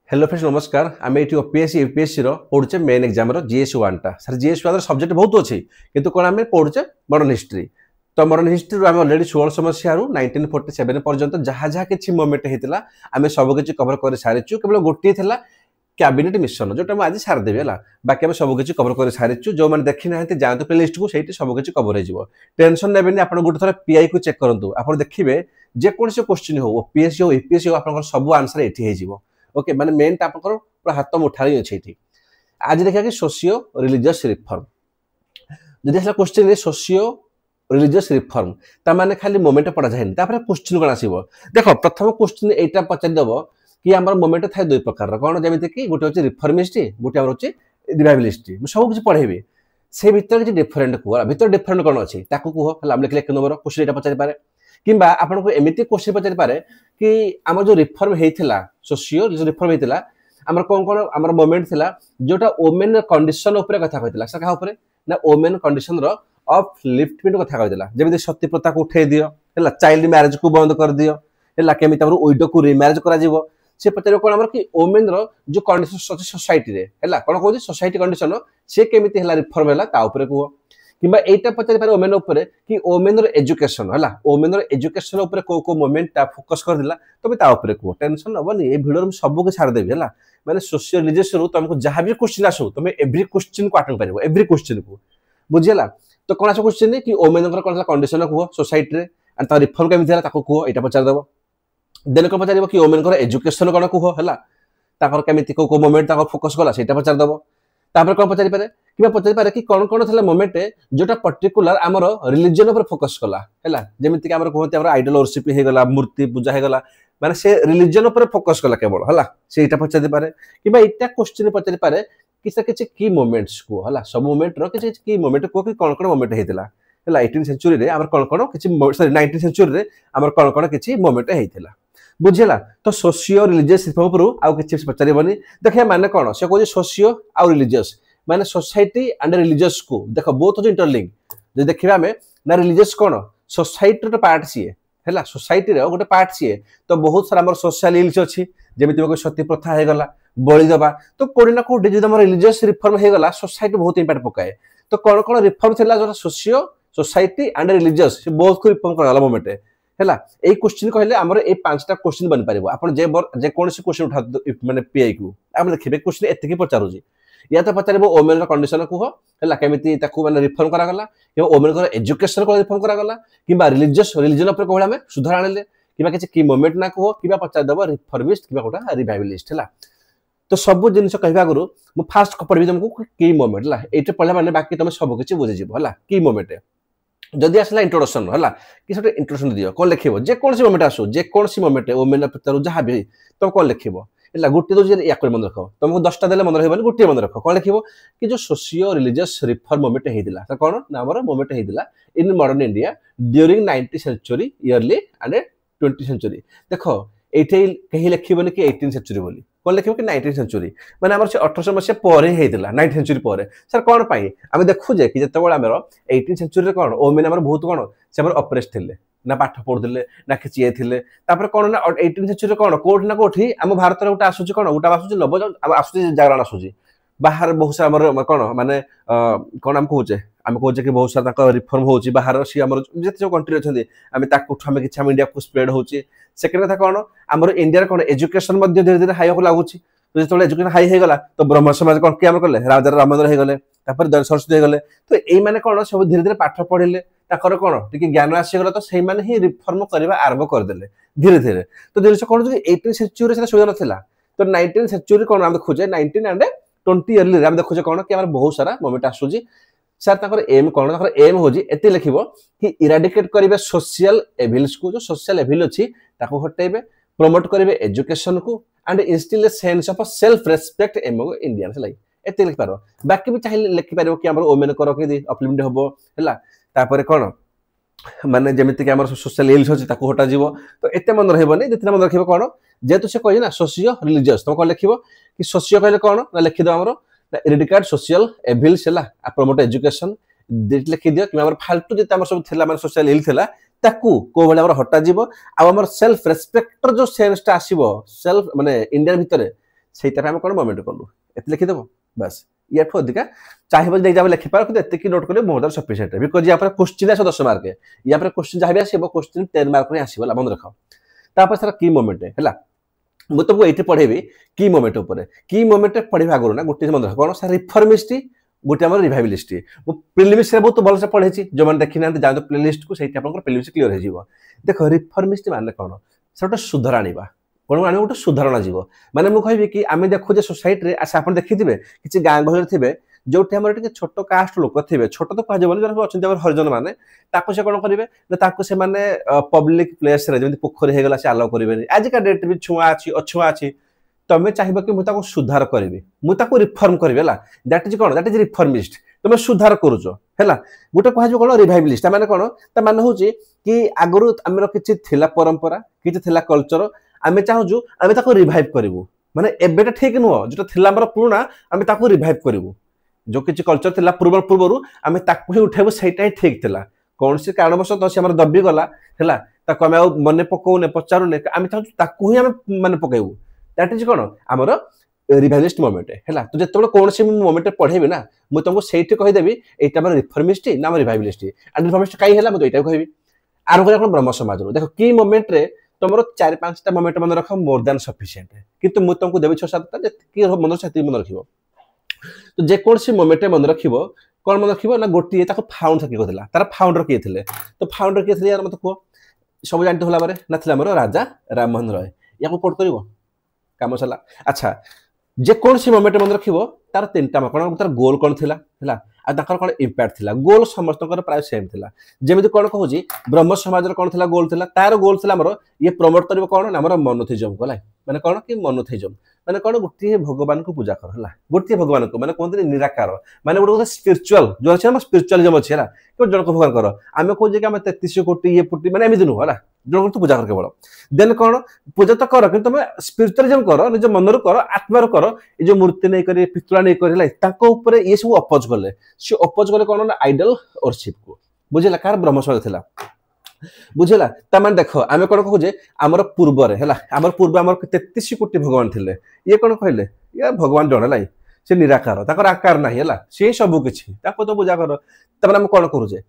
Hello friends नमस्कार आम ये ओपीएससी यूपीएससी पढ़ुचे मेन एग्जाम जीएस वन टा सर जीएस वन सब्जेक्ट बहुत अच्छी किंतु कौन आम पढ़ुचे मॉडर्न हिस्ट्री तो मॉडर्न हिस्ट्री आम अलरेडी 16 मसीह 1947 पर्यंत जहाँ जहाँ किसी मोमेंट होता आम सबकि कवर कर सारीचु केवल गोटे कैबिनेट मिशन जो आज सारिदेवी है बाकी आम सबकि कवर कर सारीचु जो मैंने देखी ना जातु प्ले लिस्ट को सही सबकि कवर हो टेंशन नेबेनि आप गोटे थर पीआई को चेक करूँ आप देखिए जेकोसी क्वेश्चन हो ओपीएससी हो यूपीएससी हो आप सब आंसर ये ओके माने मेन टा आपकर पूरा हाथ मुठार ही अच्छी थी आज देखा कि सोशियो रिलीजियस रिफॉर्म जदि असला क्वेश्चन रे सोशियो रिलीजियस रिफॉर्म ता माने खाली मोमेंट पढ़ा जाए तापर क्वेश्चन कोन आसीबो देखो प्रथम क्वेश्चन एटा पचारि दबो कि हमर मोमेंट थाय दुई प्रकार कोन जेमिति कि गोटे होची रिफॉर्मिस्ट गोटे हमर होची रिवाइवलिस्ट मैं सब कुछ पढ़ेबी से भीतर कि डिफरेंट को भीतर डिफरेंट कोन अछि ताकू को हला हम लिखले एक नंबर क्वेश्चन एटा पचारि पारे किंबा आपन को एमिति क्वेश्चन पचारि पारे कि आम जो रिफॉर्म हेइथिला सोशियो जो रिफॉर्म हेइथिला हमर कोन कोन हमर मोमेंट थिला जोटा वुमेन कंडीशन ऊपर कथा कहथिला सका ऊपर ना वुमेन कंडीशन रो अपलिफ्टमेंट कथा कहथिला जेमिति सती प्रथा को उठे दियो हला चाइल्ड मैरिज को बंद कर दियो हला केमिति हमर विडो को रीमैरिज करा जीवो से पचारे कोन हमर कि वुमेन रो जो कंडीशन सोसाइटी रे हला कोन कहू सोसाइटी कंडीशन से केमिति हला रिफॉर्म हला ता ऊपर को किंबा एटा पचारि पारे वुमेन ऊपर कि वुमेन रो एजुकेशन हला वुमेन रो एजुकेशन ऊपर को मोमेंट ता फोकस कर दिला तबे ता ऊपर को टेंशन नबनी ए वीडियो में सब के छाड़ देबी हला माने सोशल रिलीजियस रो तुमको जहां भी क्वेश्चन आसो तुम एवरी क्वेश्चन को अटेंड करिवो एवरी क्वेश्चन को बुझियला तो कोन आसो क्वेश्चन कि वुमेन रो कोन कंडीशन को सोसाइटी रे एंड ता रिफॉर्म केमि दिला ताको को एटा पचार देबो देन को पचारिबो कि वुमेन रो एजुकेशन कोन को हला ताकर केमिति को मोमेंट ताको फोकस कला सेटा पचार देबो तापर कोन पचारि पारे कि पचारि पारे कि कोन कोन थला मोमेंट जोटा पर्टिकुलर हमर रिलीजन ऊपर फोकस कला हैला जेमिति कि हमर कहते हमर आइडल वर्शिप हे गला मूर्ति पूजा हे गला माने से रिलीजन ऊपर फोकस कला केवल हला सेटा पचारि पारे किबा इटा क्वेश्चन पचारि पारे कि से किछि की मोमेंट्स को हला सब मोमेंट रो किछि की मोमेंट को कि कोन कोन मोमेंट हेतिला हला 18 सेंचुरी रे हमर कोन कोन किछि सॉरी 19 सेंचुरी रे हमर कोन कोन किछि मोमेंट हेतिला बुझिला तो सोशियो रिलीजियस रिफॉर्म पर आउ किछि पचारिबनी देखिया माने कोन से कहै सोशियो आ रिलीजियस माने सोसाइटी एंड रिलीजियस को देखो बोथ जो इंटरलिंक जे देखिबा में ना रिलीजियस कोन सोसाइटी रो पार्ट छिए हैला सोसाइटी रो गोटे पार्ट छिए तो बहुत सारा हमर सोशल इल्स अछि जेमिति को सती प्रथा हे गला बळी दबा तो कोडी ना कोडी जे हमर रिलीजियस रिफॉर्म हे गला सोसाइटी बहुत इंपैक्ट पकाए तो कोन कोन रिफॉर्म थिला जो सोशियो सोसाइटी एंड रिलीजियस से बहुत को रिफॉर्म करला मोमेंट हैला ए क्वेश्चन कहले हमर ए पांचटा क्वेश्चन बन पारिबो आपण जे कोनसी क्वेश्चन उठा माने पीआई को हम देखिबे क्वेश्चन एते की पचारू जी या तो पचारिबो वुमेन रो कंडीशन को हला केमिति ताकू माने रिफॉर्म करा गला या वुमेन को एजुकेशन को रिफॉर्म करा गला किबा रिलीजियस रिलीजन ऊपर कोहला में सुधार आनले किबा किछि की मोमेंट ना को किबा पचार दबो रिफॉर्मिस्ट किबा कोटा रिवाइवलिस्ट हला तो सब जिनिस कहबा गुरु मु फास्ट पढबी तुमको की मोमेंट हला एटे पढला माने बाकी तुम सब किछि बुझि जिवो हला की मोमेंट जदि आसला इंट्रोडक्शन हला कि सटे इंट्रोडक्शन दियो कोन लिखिबो जे कोनसी मोमेंट आसो जे कोनसी मोमेंट वुमेन पचारू जहा भी तुम कोन लिखिबो एला गुटी दो जे या कोन मन रखो तुमको 10टा देले मन रहबनी गुटी मन रखो कोन लिखिबो कि जो सोशियो रिलीजियस रिफॉर्म मोमेंट हेदिला त कोन ना हमर मोमेंट हेदिला in modern India during 19th century early and 20th century देखो एठे कहि लिखिबनी कि 18th सेंचुरी बोली कोन लिखिबो कि 19th सेंचुरी माने हमर 1800 मसिया परे हेदिला 19th सेंचुरी परे सर कोन पाई हम देखु जे कि जते बळ हमर 18th सेंचुरी रे कोन ओमेन हमर बहुत कोन से हमर ऑपरेट थिले ना पाठ पढुले ना किछि थिले तापर कोन ना 18th सेंचुरी कोन कोठ ना कोठी हम भारत रे उटा आसुची कोन उटा आसुची नब आसुची जागरण आसुची बाहर बहुत सारा हमर कोन माने कोन हम कहूचे कि बहुत सारा ताका रिफॉर्म होची बाहर सी हमर जते जो कंट्री अछंदी हम ताकू हम किछि हम इंडिया को स्प्रेड होची सेकंड कथा कोन हमर इंडिया रे कोन एजुकेशन मध्ये धीरे धीरे हाई को लागुची तो जेतले एजुकेशन हाई हे गला तो ब्रह्म समाज कोन के हम करले राजा रामचंद्र हे गले तापर दर सरस्वती हे गले तो एई माने कोन सब धीरे धीरे पाठ पढिले ताकर कोन टिके ज्ञान आसी गला तो सेही माने ही रिफॉर्म करबा आरंभ कर देले धीरे धीरे तो जिनिस कोन जो 18th सेंचुरी से सुविधा नथिला तो 19th सेंचुरी कोन हम खोजे 19 एंड 20 इयरली हम देखो कोन कि हमर बहुत सारा मोमेंट आसुजी सर ताकर एम कोन ताकर एम होजी एते लिखिबो कि इराडिकेट करिवे सोशल एविल्स को जो सोशल एविल अछि ताको हटाइबे प्रमोट करिवे एजुकेशन को and instil a sense of self respect among Indians like एते लिख पारो बाकी भी चाहे लिखि पारो कि हमर वुमेन करो कि अपलिफ्ट होबो हला तापर कोन माने जेमिति कि हमर सोशल एल्स अछि ताको हटा जीवो तो एते मन रहबनी जेते मन रखिबो कोन जेतु से कहि ना सोशियो रिलीजियस तो कोन लिखिबो कि सोशियो कहले कोन ना लिखि दो हमर इराडिकेट सोशल एविल्स हला प्रमोट एजुकेशन देट लिखि दियो कि हमर फालतू जेते हमर सब थिला माने सोशल एल थिला ताकू को बळे हमर हटा जीवो आ हमर सेल्फ रेस्पेक्टर जो सेंस ता आसीबो सेल्फ माने इंडिया भितरे ସେଇଟା ଆମେ କ'ଣ ମୋମେଣ୍ଟ କଲୁ ଏତେ ଲେଖିଦେବ ବାସ୍ याठू अधिका चाहिए एग्जाम लिखिपार कि नोट करेंगे मोर देन सफिशिएंट बिकज या क्वेश्चन आस 10 मार्क या क्वेश्चन जहाँ भी आसो क्वेश्चन 10 मार्क में आसगला मन रख तापर सर की मोमेंट है मुझे तुमको ये पढ़ेबी की मोमेंट की मोमेंट पढ़ा आगु ना गोटे मन रख कौन सर रिफर्मिस्ट गोटे आम रिभाइवलिस्ट प्रिलिम्स बहुत भलसे पढ़े जो मैंने देखी ना जाए प्लेलिस्ट को प्रिलिम्स क्लीयर हो देख रिफर्मिस्ट मान कौन सर गोटे सुधार आने कौन आने गोटे सुधारणा जीव माने मुझे कहबी कि आम देखुचे सोसाइटी अच्छा आप देखी किसी गाँ गहल थे जो छोट कास्ट लोक थे छोट तो कहते हरिजन मैंने से कौन करेंगे से पब्लिक प्लेस जमी पोखरी होगा से आलाउ करेंगे आजिका डेट भी छुआ अच्छी अछुआ अच्छी तुम्हें चाहिए कि मुझे सुधार करी मुझे रिफर्म करी दैट इज कौन दैट इज रिफर्मिस्ट तुम सुधार करुच है गोटे कह कौन रिभाइवलिस्ट मैंने कौन मान हूँ कि आगुरी आम कि परंपरा कि कल्चर आम चाहूँ आम रिभाइव करूँ माने एबेटा ठीक नुह जो पुराणा आम रिभाइव करूँ जो किसी कल्चर थिला पूर्व आम ही उठेबू सहीटा ही ठीक थिला कौन सी कारणवश सी आम दबी गला है आम मन पकाउने पचारूने आम चाहूँ ही आम मन पकेबू दैट इज कौन आमर रिभाइवलिस्ट मोमेंट है तो जिते कौन सी मोमेंट पढ़ेबी ना मुझे तुमको से कहीदेवी यहाँ रिफर्मिस्ट ना रिभाइवलिस्ट एंड रिफर्मिस्ट कहीं है मुझे यहाँ कहबी आरंभ करें ब्रह्म समाज देख कि मोमेंट रे तुम 4-5टा मोमेंट मन रख मोर देन सफिशिएंट किंतु मुझे तुमको देवी 6-7टा मन से मन रख तो जेकोसी मोमेंट मन रख कौन मन रख ना गोटे फाउंडर किए कहला तार फाउंडर किए थे तो फाउंडर किए थे यार मत कह सब जानते होला बारे ना थिला मोर राजा राममोहन रॉय या कोट कर काम चला अच्छा जेकोसी मोमेंट मन रख तार 3टा कौन तार गोल कौन थिला है कौन इम्पैक्ट थिला गोल समस्त प्राय सेम थिला जेमिति कौन कहूँ ब्रह्म समाज कौन थिला गोल थिला तार गोल थिला हमर ये प्रमोट करिवो कौन हमर मोनोथेइज्म को माने कौन कि मोनोथेइज्म माने कौन गोटे भगवान को पूजा कर है गोटे भगवान को माने कहते निराकार माने गोटे स्पिरिचुअल जो अच्छे हम स्पिरिचुअलिज्म अच्छे है जन को भगवान कर आम कहे कि आम 33 कोटी ये पुटी माने एमती नुह है जन को पूजा कर केवल देन कौन पूजा तो कर कि तुम स्पिरिचुअलिज्म कर निज मन कर आत्मार कर ये जो मूर्ति नहीं कर पितुला नहीं कर ये सब अपोज कले सी अपोज कले कौन आइडल वर्शिप को बुझेगा कार ब्रह्म समाज थिला बुझेगा तमें देख आम कौन कहूजे आमर पूर्व है आमर पूर्व आम 33 कोटी भगवान थे ये कौन कहले ये भगवान जन लाई से निराकार ताकर आकार ना है सी सब किसी तो पूजा कर तमें आम कौन करुचे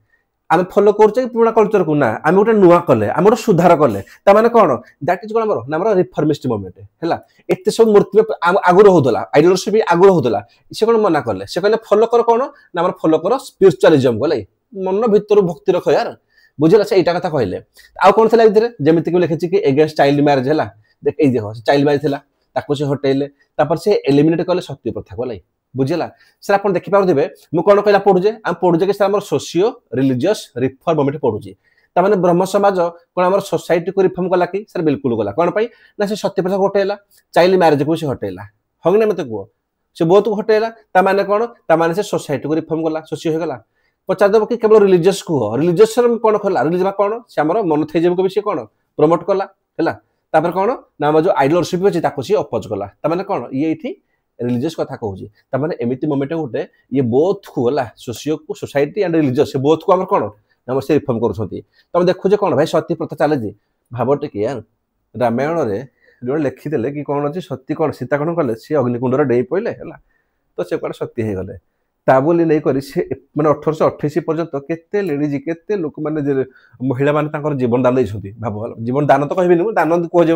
आम फॉलो करुचे पुराना कल्चर को ना आम गोटे नुआ कले आम गोटे सुधार कले ताने कौन दैट इज कौन आमर रिफर्मिस्ट मोमेंट है एत सब मूर्ति आगुरी होता आइडियोलॉजी भी आगुरी होता से कौन मना कले से कहले फॉलो कर कौन ना फॉलो कर स्पिरिचुअलिज्म को मन भीतर भक्ति रख यार बुझेगा से यहाँ कथा कहले आउ कौन थी जमीती लिखी कि एगेन्स्ट चाइल्ड मैरेज है देख देख चाइल्ड मैरेज थी से हटेले से एलिमिनेट कले सत्य प्रथा को बुझेगा सर आप देखिपे मुझे कौन कहला पढ़ुचे आम पढ़ुचे कि सर आम सोसीओ रिलीजियस रिफर्म मोमेंट पढ़ुचे तार ब्रह्म समाज कौन आम सोसाइटी को रिफर्म कला कि सर बिल्कुल गला कौन पाई ना से सत्य प्रथा को हटेला चाइल्ड मैरेज को से हटेला हम ना मत कह से बहुत को हटेला ताने कौन ताने से सोसाइटी को रिफर्म कला सोसीओ होगला पचारदेव कि केवल रिलीजियस कह रिलीजियस कौन कहला रिलीजियस कौन से आम मोनोथेइज्म को भी सी कौन प्रमोट कला है कौन ना आम जो आइडियोलॉजी अच्छी सी अपोज कला ताने कौन ये रिलीजियस कथा कहूँ एमती मोमेंट गोटे ये बोथ को है सोसीओ को सोसाइटी एंड रिलीजियस से बोथ को आम कौन आम से रिफर्म कर देखुचे कौन भाई सती प्रथा चले भाव टे यार रामायण में जो लिखिदे कि कौन अच्छी सती कौन सीता कौन कले सी अग्निकुंड डेई पड़े है तो से कौन सती हो गले ता बोली नहीं करी से मैंने 1828 पर्यंत केते लेडीज केते लोक मैंने महिला माने जीवन दान देइछथि भाव जीवन दान तो कहबी दान कहजे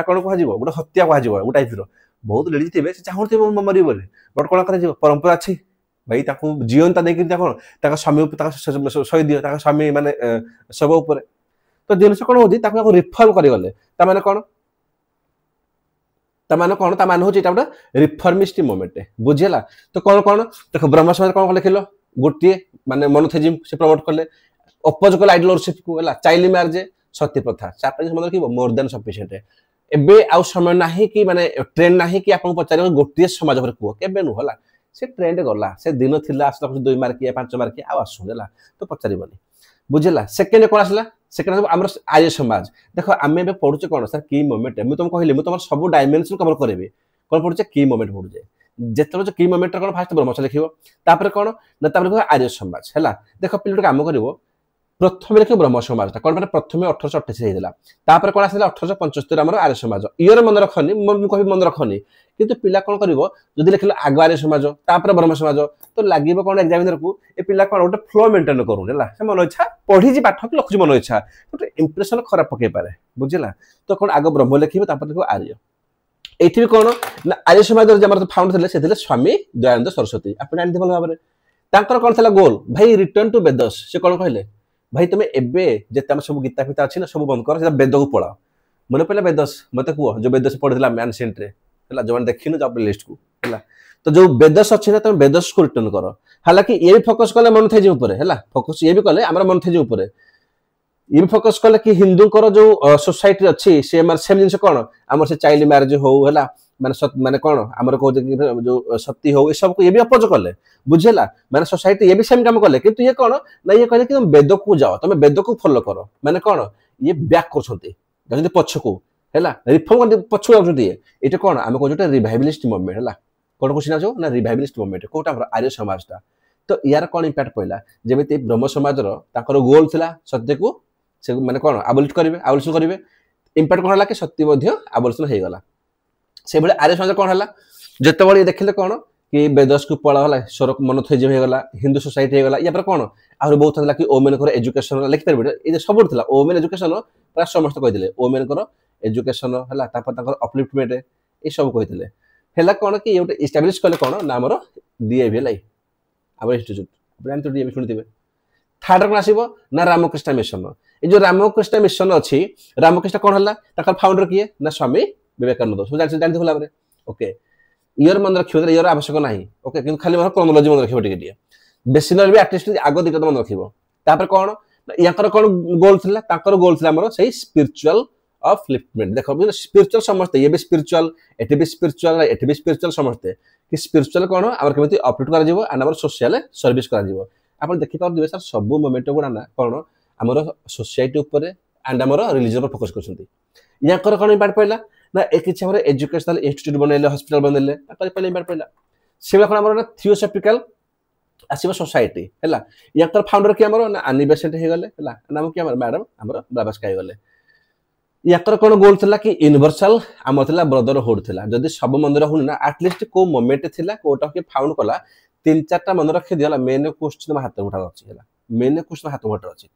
कौन कह गोटे हत्या कह गोटे टाइप बहुत लेडीज थे चाहूँ मरी बोले बट कौन कर परंपरा अच्छी भाई जीवनता देखिए कौन स्वामी शही दियो स्वामी माने सब उपर तो जिन कौन हो रिफर्म करगले ताने कौन ताने कौन ताने हूँ गोटे रिफर्मिस्ट मोमेंट बुझेगा तो कौन कौन देख ब्रह्म समाज कौन कले खेल गोटे माने मोनोथेइज्म से प्रमोट कले अपोज कले आइडियोलॉजी को है चाइल्ड मैरेज सती प्रथा 4टा मन रखिए मोर देन सफिशिएंट एबे आउ समय ना कि माने ट्रेंड ना कि आपको पचार गोटे समाज पर कह के नुह से ट्रेंड गला से दिन थिला 2 मार्क या 5 मार्क आसुला तो पचारबनी बुझेगा सेकेंड कौन आसला सेकेंड आम आर्य समाज देख आम ए पढ़ुचे कौन सर की मोमेंट मुझे तुम कहली तुम सब डायमेंशन कवर करेंगे कौन पढ़ुचे की मोमेंट पढ़ुचे जिते की मोमेंट कौन फास्ट ब्रह्मच लिखो कौन ना आर्य समाज है देख पिला काम कर प्रथम लिखे ब्रह्म समाजटा कौन मैंने प्रथम 1828 होता तापर कौन आसा 1875 आम आर्य समाज इयर मन रखनी मुझे मन रखनी किंतु पिला कौन कर लिखिल आग आर्य समाज तापर ब्रह्म समाज तो लगे कौन एग्जामिनर को ए पिला कौन गोटे फ्लो मेंटेन करूँ मन इच्छा पढ़ी पाठ कि लखुच मन इच्छा गोटे इंप्रेशन खराब पकई पारे बुझला तो कौन आग ब्रह्म लिखे लिख आर्य ये भी कौन ना आर्य समाज फाउंड थे स्वामी दयानंद सरस्वती आप जानते भल भाव में कौन था गोल भाई रिटर्न टू वेदस से कौन कहले भाई तुम एवं सब गीता फीता अच्छी ना सब बंद कर वेद को पढ़ाओ मन पड़ा वेदस मत कह जो वेदस पढ़ा मैनसेंट जो देखी जाओ लिस्ट को है तो जो वेदस अच्छी ना तुम वेदस को रिटर्न कर हालांकि ये भी फोकस कले मन थे है फोकस ये भी कले आम मन थे ये भी फोकस कले कि हिंदू जो सोसाइटी अच्छी सेम जिन कौन आम से चाइल्ड मैरेज हो माने कौन आमर कह जो सती हो सब ये भी अपोज कले बुझेला माने सोसाइटी ये भी सेम काम कले किंतु ये कौन ना ये कहले कि तुम वेद को जाओ तुम वेद को फॉलो करो माने कौन ये बैक कर पछ को है रिफॉर्म पछ ये कौन आम कह रिवाइवलिस्ट मूवमेंट है कौन को चिन्ह ना रिवाइवलिस्ट मूवमेंट कौटा आर्य समाजटा तो यार कौन इंपैक्ट पड़ा जमी ब्रह्म समाजर गोल थिला सत्य को से माने कौन आबोलिट करेंगे आबोलिशन करेंगे इंपैक्ट कौन है कि सत्य आबोलिशन हो गला से भाई आर्य समाज कौन है जिते देखिले कौन कि वेदस को पढ़ाला स्वर मन थैज होगा हिंदू सोसाइटी होगा या कौन आहरी बहुत था कि ओमेन एजुकेशन लिखिपारे ये सब था ओमेन एजुकेशन प्राय समस्त कहते ओमेन एजुकेशन है अपलिफ्टमेंट ये सब कहते है कौन कि ये इस्टाब्लीश कले कौन ना आमर डीएवी है आम इंस्टीट्यूट डीएवी शुणुवे थर्ड कौन आसो ना रामकृष्ण मिशन ये जो रामकृष्ण मिशन अच्छी रामकृष्ण कौन है फाउंडर किए ना स्वामी विवेकानंद सब जानते भला भाव ओके इयर मन रखियो इयर आवश्यक ना ओके कि खाली मन क्रोनोलॉजी मन रखियो टिके बेसी नल भी एटलिस्ट आगो दिटा मन रखियो तापर कौन याकर कौन गोल थिला ताकर गोल थिला हमर सही स्पिरिचुअल अपलिफ्टमेंट देखो स्पिरिचुअल समझते ये भी स्पिरिचुअल एटे भी स्पिरिचुअल समझते कि स्पिरिचुअल कौन आमर केमिति अपलिफ्ट करा जिवो एंड आमर सोशल सर्विस करा जिवो आपण देखि पार सर सब मोमेंट गुडा ना कौन आमर सोसाइटी ऊपर एंड आमर रिलीजन पर फोकस करछंती याकर कौन इम्पैक्ट पड़ला ना एक किसी एजुकेशनल इंस्टीट्यूट बनइले हॉस्पिटल बनइले पहले इम्पैक्ट पड़ला से कौन आमर थियोसॉफिकल आसीबो सोसाइटी है याकर फाउंडर कि आमर ना आनी बेसेंट हो गले है नाम कि आमर मैडम आमर ब्लाबास्का हो गले याकर कौन गोल थिला कि यूनिवर्सल आमर थिला ब्रदरहुड थिला जदि सब मन रहुन ना एटलिस्ट को मोमेंट थिला कोटा के फाउंड कला तीन चारटा मन रखि दिला मेन क्वेश्चन हाथ उठा अछि है मेन क्वेश्चन हाथ उठा अछि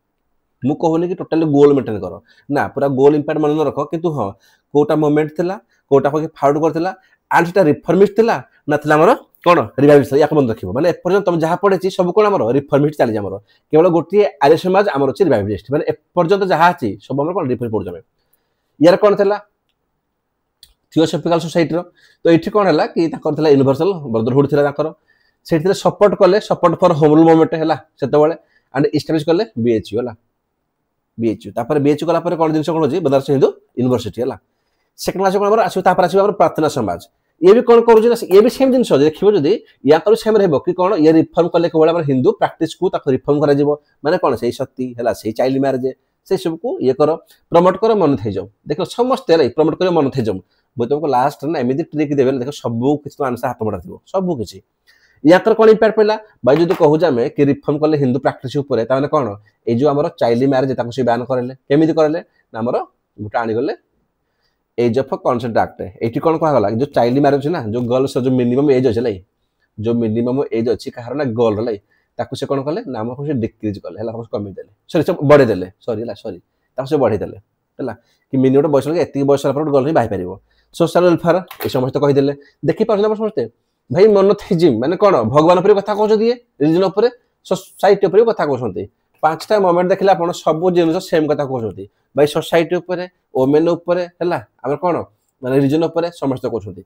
मु कहूनी कि टोटली गोल मेंटेन कर ना पूरा गोल इंपैक्ट मन रख किंतु हाँ कोटा मोमेंट थिला कोटा को फाउंड करथिला एंड सेटा रिफॉर्मिस्ट थिला ना थिला हमर कोन रिवाइवलिस्ट या मन रखिबो माने एपर्यंत तुम जहा पढेछि सब कोन हमर रिफॉर्मिस्ट चली हमर केवल गोटी आर्य समाज हमर अछि रिवाइवलिस्ट माने एपर्यंत जहा अछि सब हमर कोन रिफॉर्म पढ जामे यार कोन थिला थियोसॉफिकल सोसाइटी रो तो एठी कोन हला कि ताकर थिला यूनिवर्सल ब्रदरहुड थिला ताकर सेठी सपोर्ट कले support for home rule movement हला सेते बेले एंड एस्टैब्लिश कले बीएचयू हला बीएचयू तापर बीएचयू कला पर कोन जिंस कोन होजी बनारस हिंदू यूनिवर्सिटी हला सेकंड क्लास कोन हमर आसु तापर आसु हमर प्रार्थना समाज ये भी कौन करूँ ये भी सेम जिन देखिए जदि या कर सेम रही कि कौन ये रिफॉर्म कले केवल हिंदू प्राक्टिस को रिफॉर्म करा माने कौन से सती है से चाइल्ड मैरेज से सब को ये कर प्रमोट कर मन थे जाऊ देख समस्ते प्रमोट कर मन थे जाऊ मुझे तुमको लास्ट ना एमती ट्रिक देवे देख सब किसी आंसर हाथ बढ़ा थी सब किसी या कौन इम्पैक्ट पड़ा भाई जो कहूँ आम कि रिफॉर्म कले हिंदू प्राक्टिस उपर कौन ये जो आम चाइल्ड मैरेज से बैन करें केमी करें आमर गोटे आनीगले एज ऑफ कंसेंट एक्ट ये कौन कहला जो चाइल्ड मैरेज ना जो गर्ल्स जो मिनिमम एज अच्छे जो मिनिमम एज अच्छी कहार ना गर्ल है ताकू से कौन कले नाम को डिक्रीज कले कमी देले सॉरी बढ़ेदेले सॉरी से बढ़ेदेले है कि मिनिमम बयस लगे एति बयस गर्ल ही बाही पार सोशल वेलफेयर ये समस्त कहीदेले देखी पार्छ समस्ते भाई मोनोथेइज्म माने कौन भगवान पर कथा कहते दिए रिलीजन उपर सोसाइटी उपर कथा कहते पांचटा मोमेंट देखले आप सब जिन सेम कथा कहते भाई सोसाइटी उपर ओमेन उपर है आम कौन माने रिलीजन उपर समस्त कहते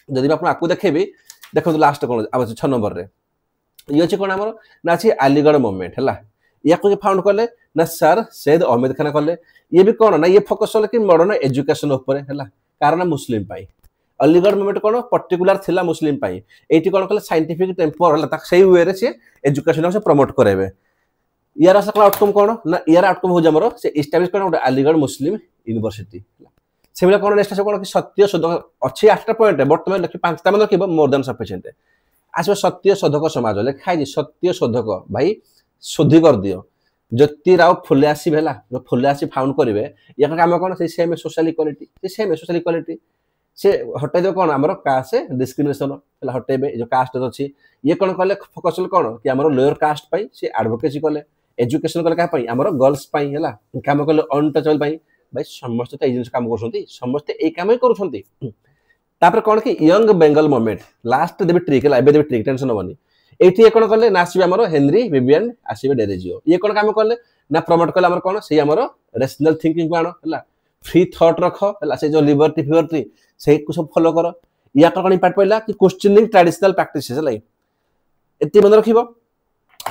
जदि आप आपको देखेबी देखो लास्ट कौन 6 नंबर रे ये अच्छे कौन आमर ना अच्छी अलीगढ़ मूवमेंट है या को फाउंड कले ना सर सैयद अहमद खान कले ये भी कौन ना ये फोकस कले कि मॉडर्न एजुकेशन उपर है कारण मुस्लिम पाई अलीगढ़ मूवमेंट कौन पर्टिकुलर थिला मुस्लिम पाई एटी कौन कले साइंटिफिक टेम्पर है से वे रे से एजुकेशन से प्रमोट कराइबे यार आउटकम कौन ना यार आउटकम हो जामर से एस्टैब्लिश कौन गोटे अलीगढ़ मुस्लिम यूनिवर्सिटी से भाई कौन नेक्स्ट कौन कि सत्य शोधक अच्छी 8टा पॉइंट बर्तमान लिखि 5टा मन रखिब मोर देन सफिशिएंट आसो सत्य शोधक समाज लिखाई सत्य शोधक भाई शोधी कर दियो ज्योति राव फुले आसवे जो फुले आसी फाउंड करेंगे या काम कौन से same social equality same social equality से हटाई कौन आम कास्ट डिस्क्रिमिनेशन हटेबे जो कास्ट अच्छी ये कौन कले फोकस कौन कि आम लोअर कास्ट से आडभोकेसी कले एजुकेशन कले क्या आम गर्ल्स है कम कले अनटचेबल भाई समस्त तो ये कम कर समस्ते ये कम ही कर कौन कि यंग बेंगल मोमेंट लास्ट देवी ट्रिक है देवी ट्रिक टेंशन हेनी ये कौन कले ना आसवे आम हेनरी विवियन आसवे डेरेजियो ये कौन कम कले ना प्रमोट कले आम कौन से आम रेशनल थिंकिंग को आण है फ्री थॉट रख है से जो लिबर्टी फिबर्टी से सब फॉलो कर या कौन इम्पैक्ट पड़ा कि क्वेश्चनिंग ट्रेडिशनल प्रैक्टिस है ये मन रख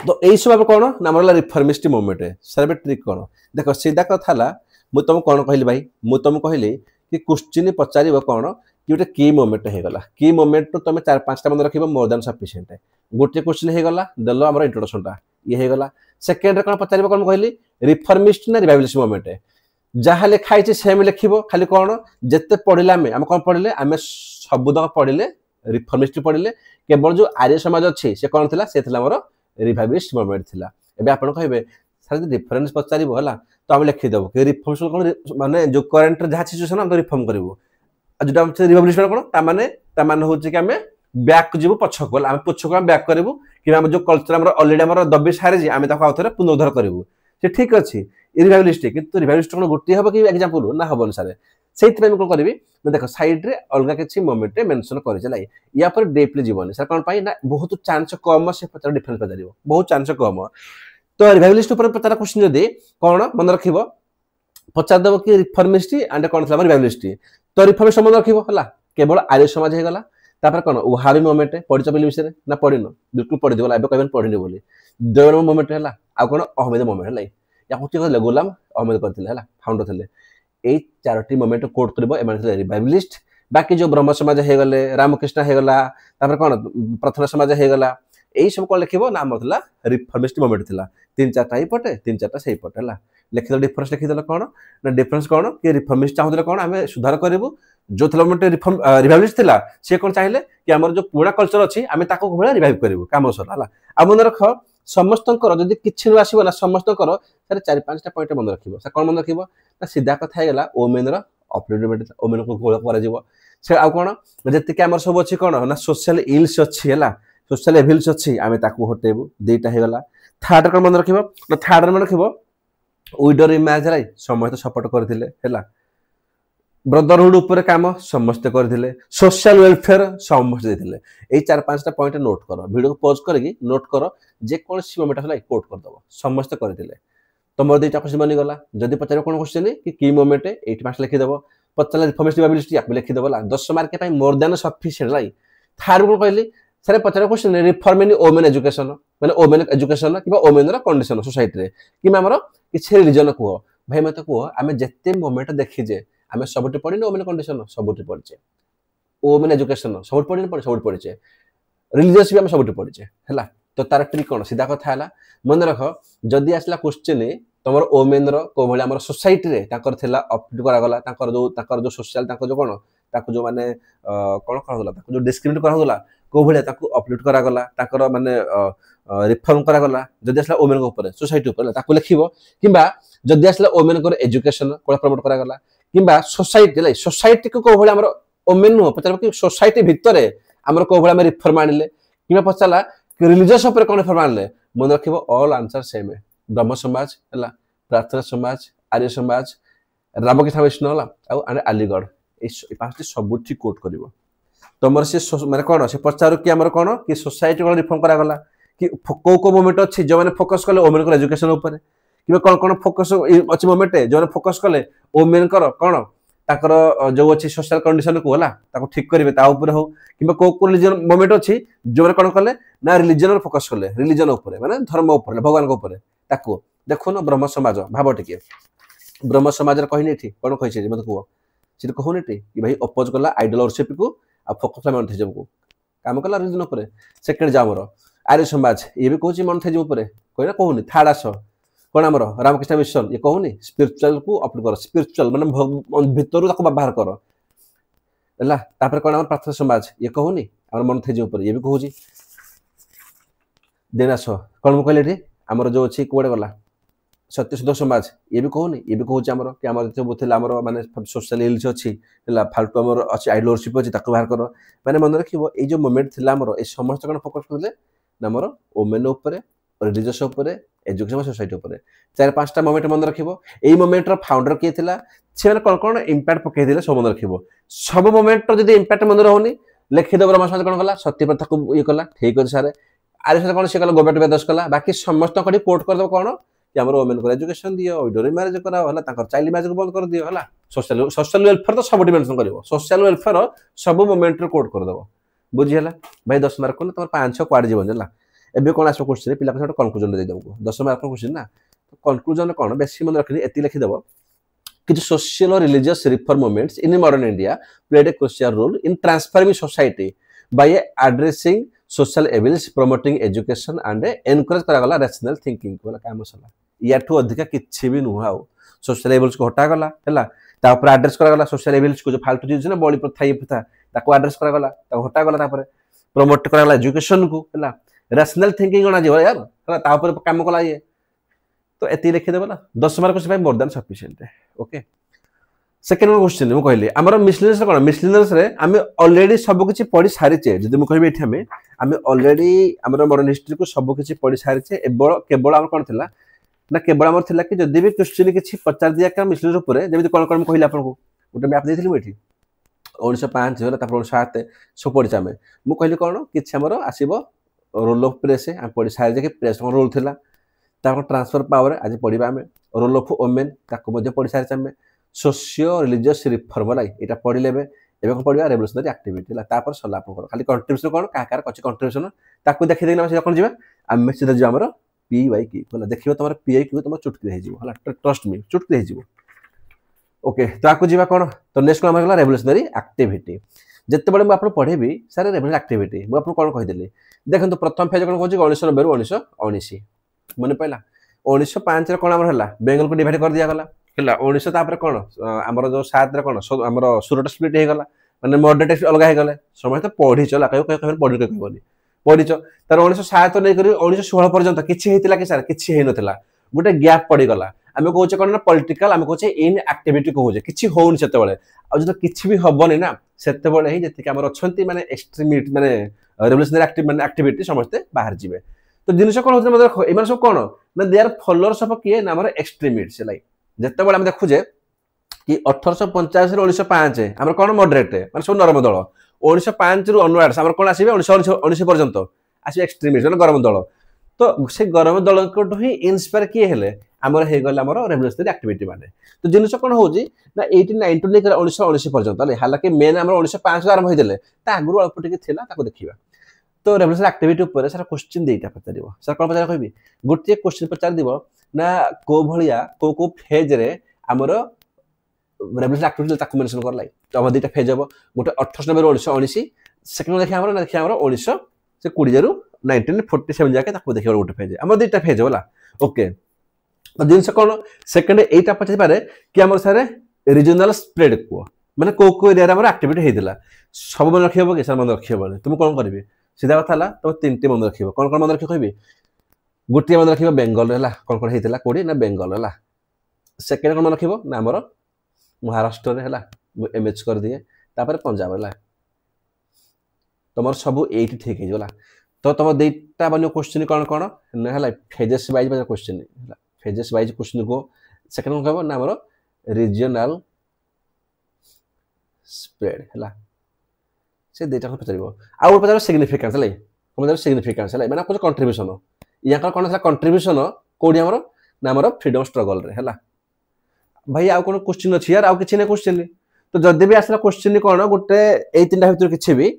तो यही सब कौन ना आम रिफॉर्मिस्ट मूवमेंट है सर ट्रिक कौन देख सीधा कथा मुझे तुमको कौन कहली भाई मुझे तुमको कहली कि क्वेश्चन पचार कौन कि गोटे की मोमेंट होगा की मोमेंट तो तुम 4-5टा मन रख मोर देन सफिशिएंट गोटे क्वेश्चन होगा देल आम इंट्रोडक्शन ये होगा सेकेंड कौन पचार कौन कहली रिफॉर्मिस्ट ना रिवाइवलिस्ट मूवमेंट जहाँ लिखाई सेम लिख खाली कौन जिते पढ़ले आम कौन पढ़ले आम सबुतक पढ़ले रिफॉर्मिस्ट पढ़ले केवल जो आर्य समाज अच्छी से कौन थी से मोर रिवाइवलिस्ट मूवमेंट थिला एबे आपण कहबे सर डिफरेंस पचारिबो हला तो आम लिखिदेव कि रिफॉर्म कौन माने जो करंट जहाँ सिचुएशन हम रिफॉर्म करूँ जो रिवल्यूशन कौन ताने हूँ कि आम बैक जीव पछक आम पछक आम बैक करूँ कि जो कल्चर आम अलरेडी आम दबी सारी आम आउ थे पुनरुद्धार करूँ से ठीक अच्छे रिवाइवलिस्ट कि रिवाइवलिस्ट कौन गोटे हम कि एग्जांपल ना हम अनुसार से कौन करी देख सैड्रे अलग किसी मोमेंट मेनसन कर या डीपली जीवन सर कौन ना बहुत चांस कम से पचार डिफरेंस पचार बहुत चांस कम तो रिवाइवलिस्ट पचार क्वेश्चन जदि कौन मन रख पचारदेव कि रिफॉर्मिस्ट एंड कौन था रिवाइवलिस्ट तो रिफॉर्मिस्ट मन रख केवल आर्य समाज होगा तापर कौन वहाबी मोमेंट पढ़च बोली विषय ना पढ़न बिल्कुल पढ़ी देला कह पढ़नी बोली देवन मोमेंट है आउ कौन अहमद मोमेंट है या कहते गुलाम अहमद करते फाउंडर थे यही 4टी मोमेंट कोट कर रिवाइवलिस्ट बाकी जो ब्रह्म समाज होगले रामकृष्ण होगला कौन प्रार्थना समाज होगला यही सब कौन लिखो ना आम रिफॉर्मिस्ट मूवमेंट था 3-4टा पटे 3-4टा से पटे लिखिद डिफरेंस लिखिदेल कौन ना डिफरेंस कौन कि रिफॉर्मिस्ट चाहते कौन आम सुधार करूँ जो रिफॉर्म रिवाइवलिस्ट था सी कौन चाहिए कि आम जो पुराना कल्चर अच्छी आम रिवाइव करूँ कम सर है आ मन रख समस्त जदि किसी न आसो ना समस्त सर 4-5टा पॉइंट मन रख सर कौन मन रख सीधा कथा होगा ओमेन अपलिफ्टमेंट ओमेन को घोल कर आउ कौन जी आम सब अच्छी कौन ना सोशल इल्स अच्छी है सोशल एविल्स अच्छी आम हटेबू 2टा होगा थर्ड कौन मन रख थर्ड मन रख विडो इमेज समस्त सपोर्ट करते ब्रदरहुड उपर काम समस्ते करथिले सोशल वेलफेयर समस्ते देथिले ए 4-5टा पॉइंट नोट करो वीडियो को पॉज करके नोट करो जे कोन सी मोमेंट हला कोट कर दबो समस्ते करथिले तो मोर 2टा क्वेश्चन बनी गला जदी पचारे कोन क्वेश्चन कि की मोमेंट 8 मार्क्स लिखि देबो पचारे रिफॉर्मिस्ट रिवाइवलिस्ट आप लिखि देबो 10 मार्क के मोर देन सफिशिएंट लाई थर्ड कोन कहली सर पचारे question reform in women education माने वोमेन एजुकेशन कि वोमेन रा कंडीशन सोसाइटी रे कि हमर किछ रिलीजन को भाई मते को आमे जत्ते मोमेंट देखि जे आम सबुठ पढ़ी वोमेन कंडीशन सबुठ पढ़चे वोमेन एजुकेशन सबुठ पढ़ी सबुठ पढ़चे रिलीजियस भी आम सबुठ पढ़चे है तो तार ट्रिक कौन सीधा कथा है मन रख जदि आसला क्वेश्चन तुम वोमेन रो भाई सोसाइटी रे अपडेट करागला जो सोशल जो कौन जो माने कौन करागला जो डिस्क्रिमिनेट करागला को भाई अपडेट करागला माने रिफॉर्म करागला जदि आसला वोमेन ऊपर सोसाइटी ऊपर लिखिबो किबा जदि आसला वोमेन को एजुकेशन कोला प्रमोट करागला किबा सोसाइटी सोसाइटी को भाई आम वोमेन नुह पचार कि सोसाइटी भितर आम को भाई रिफॉर्म आनिले कि पचारा कि रिलीजियस उपर कौन रिफॉर्म आनिले मन रख ऑल आंसर सेम ब्रह्म समाज है प्रार्थना समाज आर्य समाज रामकृष्ण मिशन है अलीगढ़ ये 5टी सबुठ कोट कर तुम से माने कौन से पचार कि आम कौन कि सोसाइटी कौन रिफॉर्म करागला कि को मोमेंट अच्छी जो मैंने फोकस कले वोमेन को एजुकेशन उपर कि कौन कौन फोकस अच्छी मोमेंट जो फोकस कले वोमेन कौन ताकर जो अच्छी सोशल कंडीशन को है ठीक करेंगे हो कि रिलीजन मोमेंट अच्छी जो कौन कले ना रिलीजन फोकस कले रिलीजन उपर माने धर्म उपर भगवान उपर देखो ना ब्रह्म समाज भाव टिके ब्रह्म समाज कहनी ये कौन कही मत कह सी कहूनी कि भाई अपोज कला आइडल वर्शिप को आ फोकस मोनोथेइज्म को काम कला रिलीजन उपर सेकेंड जामर आर्य समाज ये भी कहूँ मोनोथेइज्म उपर कहना कहूनी थर्ड आस कौन आमर रामकृष्ण मिशन ये कहूनी स्पिरिचुअल को अपलोड कर स्पिरिचुअल माने भितर बाहर कर है कौन आम प्रार्थना समाज ये कहूनी आम मोनोथेइज्म उपर ये भी कहूँ देन आस कौन मुझे कहली आमर जो अच्छी कौटे गला सत्यशोध समाज ये भी कहूनी ये भी कहूँ आमर कि आम जो आमर माने सोशल इल्स अच्छी फाल्टू आमर अच्छी आइडलरशिप अच्छी बाहर कर मैंने मन रखिए ये जो मोमेंट थी आमर ये समस्त कौन फोकस करते आमर वोमेन उपर रिलीजियस उपर एजुकेशन सोसाइटी उपर 4-5टा मोमेंट मन रखिबो एई मोमेंट रो फाउंडर किए थिला से माने कोन इंपैक्ट पकई दिले सब मन रखिबो सब मोमेंट रो जदी इंपैक्ट मन रहउनी लिखि देबो रमेश कोन कला सत्य प्रथा को ये कला ठीक अछि सारे आरे से कोन से कला गवर्नमेंट बेदस कला बाकी समस्त कडी कोट कर दो कोन कि हमर वोमेन को एजुकेशन दियो ऑर्डर मैरिज करा होला ताकर चाइल्ड मैरिज को बंद कर दियो होला सोशल वेलफेयर तो सब डिमेंशन करिवो सोशल वेलफेयर सब मोमेंट रो कोट कर देबो बुझी होला भाई 10 मार्क को तमर 5-6 क्वाड जीवन होला एबे कोन आसो क्वेश्चन पिला के कंक्लूजन दे देबो 10 मार्क क्वेश्चन ना कंक्लूजन कोन बेसी मन रखनी एति लिखि देबो कि सोशल और religious reform movements in modern India played a crucial role in transforming society by addressing social evils promoting education and encourage करा गला रैशनल थिंकिंग वाला काम सला याठू अधिका किछि भी नुहा हो सोशल एविल्स को हटा गला हैला ता ऊपर एड्रेस करा गला सोशल एविल्स को जो फालतू चीज ना बॉडी प्रथा ये प्रथा ताको एड्रेस करा गला ता हटा गला तापर प्रमोट करा गला एजुकेशन को हैला रैशनल थिंकिंग होना जीव यार हैला ता ऊपर काम कला ये तो एति लिखि देबो ना 10 मार्क से मोर देन सफिशिएंट है ओके सेकंड क्वेश्चन मु कहली हमर मिसलिनियस कोन मिसलिनियस रे हम ऑलरेडी सब किछि पढी सारि छे जदि मु कहबे एठी हम ऑलरेडी हमर मॉडर्न हिस्ट्री को सब किछि पढी सारि छे केवल हमर कोन थिला ना केवल हमर थिला कि जदि भी क्वेश्चन किछि पचार दिया का मिसलिनियस ऊपर जेमि कोन कोन कहली आपन को गोटे मैप देथिलि एठी 1905 होला तापर 1907 सो पढी छामे मु कहली कोन किछि हमर आसीबो रोल ऑफ प्रेस हम पढी सारि जे कि प्रेस को रोल थिला तापर ट्रांसफर पावर आज पढिबा हम रोल ऑफ वुमेन ताको मध्ये पढी सारि छामे सोशियो रिलीजियस रिफॉर्म लाई एटा पढि लेबे एबे को पढिबा रेवोल्यूशनरी एक्टिविटी ला तापर सला आपन खाली कंट्रीब्यूशन कोन काकार कछि कंट्रीब्यूशन ताको देखि देना से कोन जिबा हम सीधा जिबा हमर पीवाई की बोला देखिबो तमर पीआई की तमर चुटकी रहि जिवो हला ट्रस्ट मी चुटकी रहि जिवो ओके ताको जिबा कोन तो नेक्स्ट कोन हमर रेवोल्यूशनरी एक्टिविटी जत्ते बडे म आपन पढेबी सारे रेवोल्यूशनरी एक्टिविटी म आपन कोन कहि देली देखन तो प्रथम फेज कोन कहछि 1990 रु 1919 मने पहिला 1905 रे कोन हमर हला बेंगल को डिवाइड कर दिया गला हला 1900 तापर कोन हमर जो 7 रे कोन हमर सुरट स्प्लिट हे गला माने मॉडरेट अलग हे गले समय तो पढी चला कयो पढी के बोली पढी छ तर 1907 नै करी 1916 पर्यंत किछि हेतिला कि सर किछि हे नथिला गुटे गैप पड़ी गला आमे कहूचे कोन ना पॉलिटिकल आमे कहूचे इन एक्टिविटी कहूचे किछि होउन सेते बेले आ जतो किछि भी हबनी ना सेते बेले ही जति हमर अछंती माने एक्सट्रीमिटी माने रेवोल्यूशनरी एक्टिविटी समस्त बाहर जिवे तो जिनिस कोन होते मतलब एमान सब कोन ना दे आर फॉलोअर्स ऑफ किए ना हमर एक्सट्रीमिस्ट लाइक जते बेले हम देखुजे कि 1885 रे 1905 हमर कोन मॉडरेट माने सब नरम दल 1905 रु ऑनवर्ड्स हमर कोन आसीबे 1919 पर्यंत आसी एक्सट्रीमिस्ट माने गरम दल तो से गरम दल को ही इंस्पायर किए हेले हमर हे गला हमर रेवोल्यूशनरी एक्टिविटी माने तो जिनिस कोन होजी ना 1890 लेकर 1919 पर्यंत हालांकि मेन हमर 1905 आरंभ होइदेले ता आगुरु अल्प टिके थिला ताको देखिबा तो रेवोल्यूशनरी एक्टिविटी ऊपर सर क्वेश्चन देइटा पचारिबो सर कोन पचार कहबी गोटे क्वेश्चन पचार दिबो ना को भलिया को फेज रे हमर रेवोल्यूशनरी एक्टिविटी ताको मेंशन करलाई तो हम दुटा फेज हबो गोटे 1890 रु 1919 सेकंड देखि हमर 19 से 20 रु 1947 जाके ताको देखिबो गोटे फेज हमर दुटा फेज होला ओके तो जिनस कोन सेकंड एटा पचारि पारे कि हमर सारे रीजनल स्प्रेड को माने को एरिया रे हमर एक्टिविटी हेतिला सब मन रखिबो कि सर मन रखिबो तुम कोन करबी सीधा कथा ला तो तीनटी मन रखिबो कोन मन रखिबो कहबी गुटी मन रखिबो बेंगल रेला कोन हेतिला कोडी ना बेंगल रेला सेकंड कोन मन रखिबो ना हमर महाराष्ट्र रे हला एमएच कर दिए तापर पंजाब हला तमर सब 8 ठीक हे जोला तो तम देटा बनो क्वेश्चन कोन ना हला फेजेस वाइज बनो क्वेश्चन हला फेजेस वाइज क्वेश्चन को सेकंड कोन कहबो ना हमर रीजनल स्प्रेड हला से देटा को पचरिबो आ पचर सिग्निफिकेंस हला मतलब सिग्निफिकेंस हला माने कुछ कंट्रीब्यूशन या कोन हला कंट्रीब्यूशन कोडी हमर ना हमर फ्रीडम स्ट्रगल रे हला भाई आ कोन क्वेश्चन अछि यार आ किछि ने क्वेश्चन तो जदि भी आसला क्वेश्चन कोन गोटे ए तीनटा भीतर किछि भी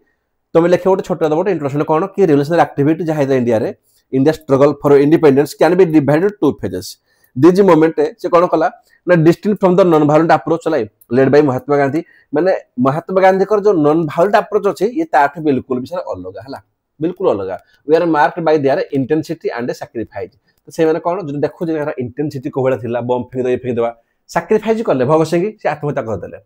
तुम लिखे गोटे छोटा दबोटे इंट्रोडक्शन कोन कि रेवोल्यूशनरी एक्टिविटी जहा है इंडिया रे India struggle for independence can be divided to phases this movement से कोन कला ना distinct from the non violent approach like led by Mahatma Gandhi माने महात्मा गांधी कर जो नॉन वायलेंट अप्रोच अछि ये ताठ बिल्कुल विषय अलग हला बिल्कुल अलग we are marked by their intensity and sacrifice तो से माने कोन जो देखु जे इंटेंसिटी को बेला थिला बम फेंक देबा सैक्रिफाइस करले भगत सिंह से आत्महत्या कर देले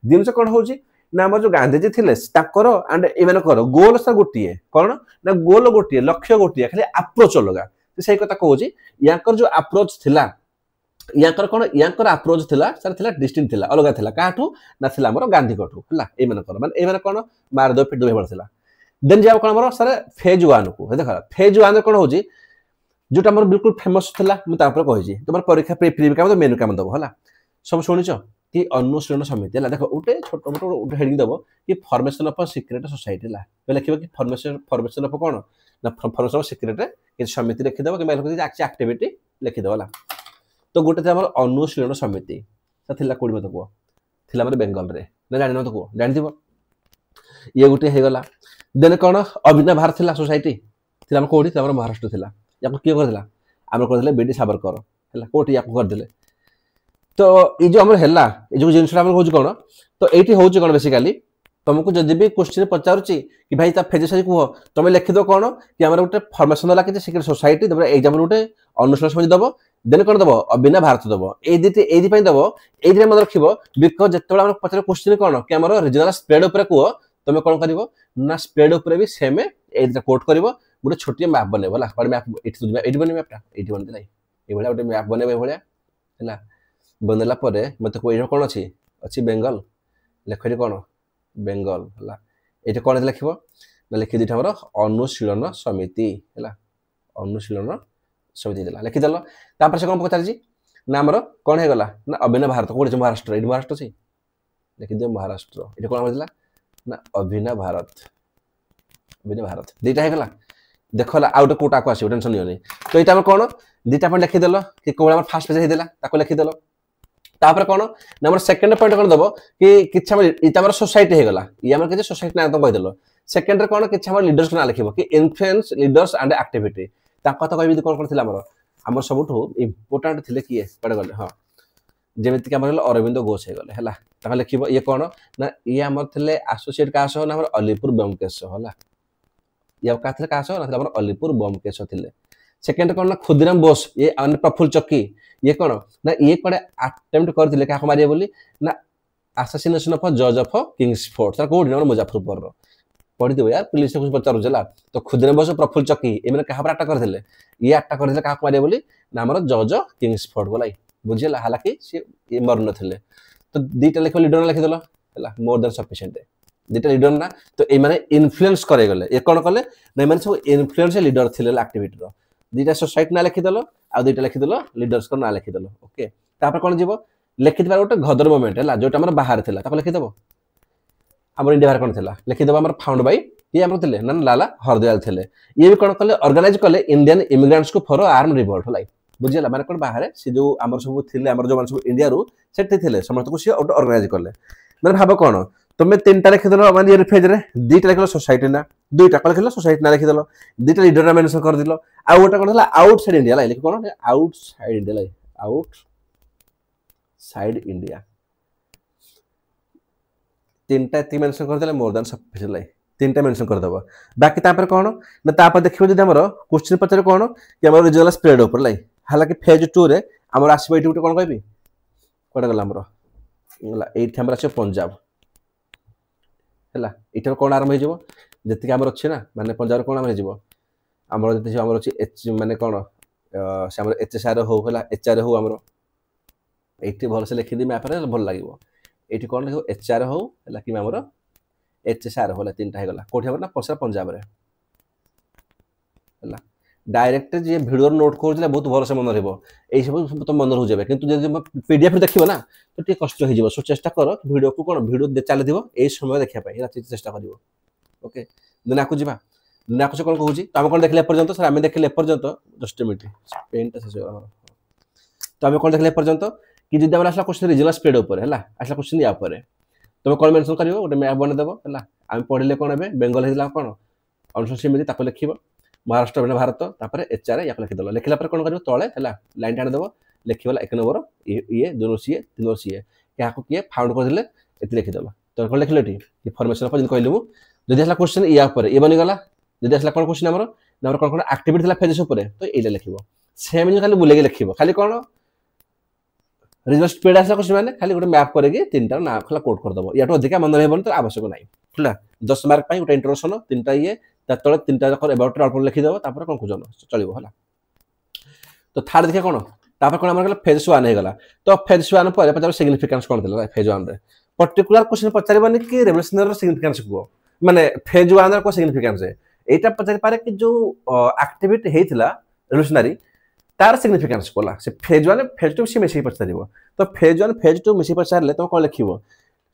दिन से कोन होजी ना हमर जो गांधीजी थिले ताकर एंड ए माने कर गोल सा गोटिए कोन ना गोल गोटिए लक्ष्य गोटिए खाली अप्रोच अलगा तो सही कथा कहूजी याकर जो अप्रोच थिला याकर कोन याकर अप्रोच थिला सर थिला डिस्टिंक्ट थिला अलग थिला काठू ना थिला हमर गांधी कोठू हला ए माने कोन मार दो पिट दो हेबड़ थिला देन जाव कोन हमर सर फेज 1 को देखा फेज 1 कोन होजी जोटा हमर बिल्कुल फेमस थिला मु तापर कहि छी तमर परीक्षा प्री काम तो मेनू काम दबो हला सब सुनिचो कि अनुशीलन समिति हला देखो उटे छोटो मोटो उटे हेडिंग दबो कि फॉर्मेशन ऑफ सीक्रेट सोसाइटी ला पे लिखिबो कि फॉर्मेशन ऑफ कोन ना फॉर्मेशन ऑफ सीक्रेट कि समिति लिखि दबो कि मैं लिखि एक्टिविटी लिखि दबो हला तो गोटे हमर अनुशीलन समिति से थिला कोडी मत को थिला हमर बेंगल रे ना जानि न तो को जानि दिबो ये गोटे हे गला देन कोन अभिनव भारत थिला सोसाइटी थिला हम कोडी हमर महाराष्ट्र थिला याको के कर दिला हमर कर दिले बीडी साबरकर हला कोटी याको कर दिले तो ये जो हमर हला ये जो जिनसटा हमर होज कोन तो एठी होज कोन बेसिकली तुमको जदि भी क्वेश्चन पचारुची कि भाई ता फेज सारी कुह तुम लिखि दो कोन कि हमर गोटे फॉर्मेशन वाला कि सीक्रेट सोसाइटी तब एग्जाम गोटे अनुष्ठान समिति दबो देन कोन दबो अभिनव भारत दबो एदी पई दबो एदी मन रखिबो बिकॉज जतबे हमर पचार क्वेश्चन कोन कि हमर रीजनल स्प्रेड ऊपर कुह तुम कोन करिवो ना स्प्रेड ऊपर भी सेम एदी कोट करिवो गोटे छोटी मैप बनेबो ला पर मैप एटी बने मैपटा एटी बन दिलाई ए भलिया गोटे मैप बनेबो ए भलिया हला बनेला परे मते कोइ कोन अछि बेंगल लेखरि कोन बेंगल हला एटा कोन लिखिबो ना लिखि दिठा हमर अनुशीलन समिति हला अनुशीलन समिति दिला लिखि दलो तापर से कोन पचार जी ना हमर कोन हे गला ना अभिनव भारत कोड महाराष्ट्र एडी महाराष्ट्र छी लिखि दे महाराष्ट्र एटा कोन दिला ना अभिनव भारत दीटा हे गला देखला आउट कोटा को आसी टेंशन नहीं तो एटा हमर कोन दीटा पॉइंट लिखि देलो कि कोन हमर फर्स्ट पेज हे देला ताको लिखि देलो तापर कोन नंबर सेकंड पॉइंट कोन दबो कि किछ हमर इता हमर सोसाइटी हे गला ये हमर के सोसाइटी ना तो कहि देलो सेकंड रे कोन किछ हमर लीडर्स ना लिखिबो कि इन्फ्लुएंस लीडर्स एंड एक्टिविटी ता कथा कहबी कोन कोन थिला हमर सबठो इंपोर्टेंट थिले कि पड़े गले हां जेमिति कि हमर अरविंद घोष हे गले हला ता लिखिबो ये कोन ना ये हमर थिले एसोसिएट का सो ना हमर अलीपुर ब्योमकेश हला या का थिले का सो ना हमर अलीपुर ब्योमकेश थिले सेकंड कोन ना खुदीराम बोस ये अन प्रफुल्ल चक्की ये कोन ना ये कोडे अटेम्प्ट करथिले का मारिया बोली ना असैसिनेशन ऑफ जज ऑफ किंग्सफोर्ड सर कोड नंबर मुजफ्फरपुर रो पढ़ी देबो यार पुलिस से कुछ पचारो जला तो खुदीराम बोस प्रफुल्ल चक्की ए माने कहा पर अटैक करथिले ये अटैक करथिले का मारिया बोली ना हमर जज किंग्सफोर्ड बोलाई बुझिला हालांकि से ये मर नथिले तो दीटा लिखो लीडर लिखि देलो हला मोर देन सफिशिएंट दीटा लीडर ना तो ए माने इन्फ्लुएंस करे गले ए कोन कले नै माने सब इन्फ्लुएंस लीडर थिले एक्टिविटी रो दीटा सोसाइटी ना लिखि देलो आ दीटा लिखि देलो लीडर्स को ना लिखि देलो ओके तापर कोन जीवो लिखि देबा गोटे घदर मोमेंट हला जोटा हमर बाहर थिला ताको लिखि देबो हमर इंडिया बाहर कोन थिला लिखि देबा हमर फाउंड बाय ये हमर थिले ना लाला हरदयाल थिले ये भी कोन कले ऑर्गेनाइज कले इंडियन इमिग्रेंट्स को फॉर आर्म रिवोल्ट हला बुझिला माने कोन बाहर से जो हमर सब थिले हमर जो मान सब इंडिया रु सेठी थिले समस्त को से ऑर्गेनाइज करले माने भाबो कोन तुम तीनटा लिखि देलो माने ये फेज रे दीटा लिखलो सोसाइटी ना दुईटा कोन लिखलो सोसाइटी ना लिखि देलो दीटा लीडर ना मेंशन कर दिलो आ गोटा कोन हला आउटसाइड इंडिया ला लिखि कोन आउटसाइड इंडिया ला आउटसाइड इंडिया तीनटा ती मेंशन कर देले मोर देन सफिशिएंट ला तीनटा मेंशन कर दबो बाकी तापर कोन ना तापर देखिबो जे हमर क्वेश्चन पचरे कोन कि हमर रीजनल स्प्रेड ऊपर ला हालांकि फेज 2 रे हमर आसीबो एटी कोन कहबी कोडा गला हमर हला एठी हमर आछे पंजाब हला एटा कोन आरंभ हो जिवो जति हमर अछि ना माने पंजाब कोन आरंभ हो जिवो हमर जति हमर अछि एच माने कोन से हमर एचएसआर हो हला एचआर हो हमर एठी भल से लिखि दी मैप रे भल लागिवो एठी कोन लिखो एचआर हो हला कि हमर एचएसआर होला तीनटा हे गला कोठी हमर ना पसा पंजाब रे हला डायरेक्ट जे वीडियो नोट करले बहुत भल से मन रहबो एई सब तो मन रह जेबे किंतु जे पीडीएफ देखिबो ना तो टी कष्ट हो जिवो सो चेष्टा कर वीडियो को कोन वीडियो दे चले दिबो एई समय देखिया पाई राति चेष्टा करिवो ओके दिना को जिबा दिना को से कोन कहूची तो हम कोन देखले पर्यंत सर हम देखले पर्यंत जस्ट मिनिट पेंटा से हमर तो हम कोन देखले पर्यंत कि जदि हमरा असला क्वेश्चन रीजनल स्प्रेड ऊपर हैला असला क्वेश्चन या ऊपर तुम कोन मेंशन करिवो गोटे मैप बने देबो हैला हम पढिले कोन हेबे बेंगल हेला कोन अनुसूची समिति ताको लिखिबो महाराष्ट्र बने भारत तापर एचआर या लिखि देलो लिखला पर कोन करिवो तळे हैला लाइन टाण देबो लिखिबो एक नंबर ये दोनो सीए तीनो सीए क्या को किए फाउंड कर दिले एति लिखि देलो तो कोन लिखलेटी कि फॉर्मेशन पर कहलु जदि असला क्वेश्चन या ऊपर ये बनि गला जदि असला कोन क्वेश्चन हमर नंबर कोन कोन एक्टिविटी थला फेजेस ऊपर तो एले लिखिबो सेम खाली बुलेगे लिखिबो खाली कोन रीजनल स्प्रेड आसा क्वेश्चन माने खाली गोटे मैप करेगी तीनटा ना खला कोड कर दबो याटो अधिका मन रहबन तो आवश्यक नाही हला 10 मार्क पई गोटे इंट्रोडक्शन तीनटा ये ततळे तीनटा कर अबाउट अल्प लिखि दबो तापर कोन कुजन चलिबो हला तो थर्ड देखा कोन तापर कोन हमर फेज 1 हे गला तो फेज 1 पर पचार सिग्निफिकेंस कोन थिला फेज 1 रे पर्टिकुलर क्वेश्चन पचारबनी कि रेवोल्यूशनरी सिग्निफिकेंस को माने फेज 1 को सिग्निफिकेंस है एटा पचारि पारे कि जो एक्टिविटी हेतिला रेवोल्यूशनरी तार सिग्निफिकेंस कोला से फेज 1 फेज 2 से मिसी पचारिबो तो फेज 1 फेज 2 मिसी पचारले तो कोन लिखिबो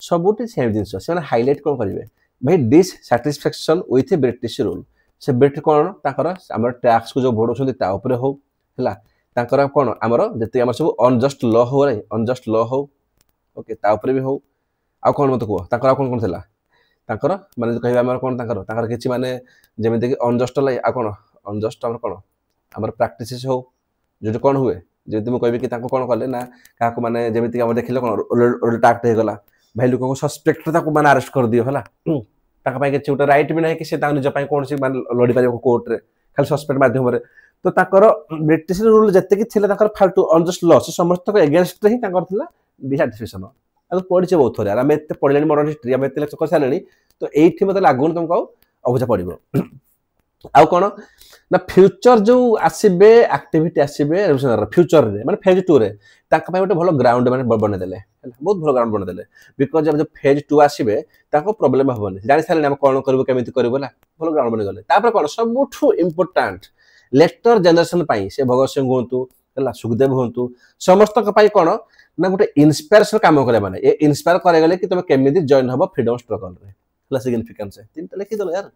सबुटी सेम जिंस से माने हाइलाइट कोन करिवे भाई डिससैटिस्फैक्शन विथ ब्रिटिश रूल से ब्रिटिश कोन ताकर हमर टैक्स को जो भोड छथि ता ऊपर हो हला ताकर कोन हमर जति हमर सब अनजस्ट लॉ हो रे अनजस्ट लॉ हो ओके ता ऊपर भी हो आ कोन मत को ताकर कोन कोन थिला ताकर माने कहबा हमर कोन ताकर किछि माने जेमिति कि अनजस्ट लाई आ कोन अनजस्ट हमर कोन हमर प्रैक्टिसेस हो जो कोन हुए जेति म कहबे कि ताको कोन करले ना काको माने जेमिति हम देखिले कोन उल्टा एक्ट हे गला भाई लोक को सस्पेक्ट ताको माने अरेस्ट कर दियो हला ताका पाई के छोटा राइट भी नै कि से ता निज पाई कोन से मान लड़ी पारे कोर्ट रे खाली सस्पेक्ट माध्यम रे तो ताकर ब्रिटिश रूल जत्ते कि थिले ताकर फालतू अनजस्ट लॉ से समस्त को अगेंस्ट रे ही ताकर थिला डिसैटिस्फैक्शन अब पढिचे बहुत थोरे हम एते पढलेनी मॉडर्न हिस्ट्री हम एते लेक्चर कर सालेनी तो एठी मते लागुन तुमको अबुझा पडिबो आउ कोन ना फ्यूचर जो आसीबे एक्टिविटी आसीबे रेवोल्यूशनरी फ्यूचर रे माने फेज 2 रे ताका पाई गोटे भलो ग्राउंड माने बने देले बहुत भलो ग्राउंड बने देले बिकॉज़ जब फेज 2 आसीबे ताको प्रॉब्लम होबनी जानि साले हम कोन करबो केमिति करबो ना भलो ग्राउंड बने गले तापर कोन सबुठु इंपोर्टेंट लेटर जनरेशन पाई से भगत सिंह होंतु हला सुखदेव होंतु समस्त का पाई कोन ना गोटे इंस्पिरेशन काम करे माने ए इंस्पायर करे गले कि तुम केमिति जॉइन हबो फ्रीडम स्ट्रगल रे हला सिग्निफिकेंस है तीनटा लिखि दलो यार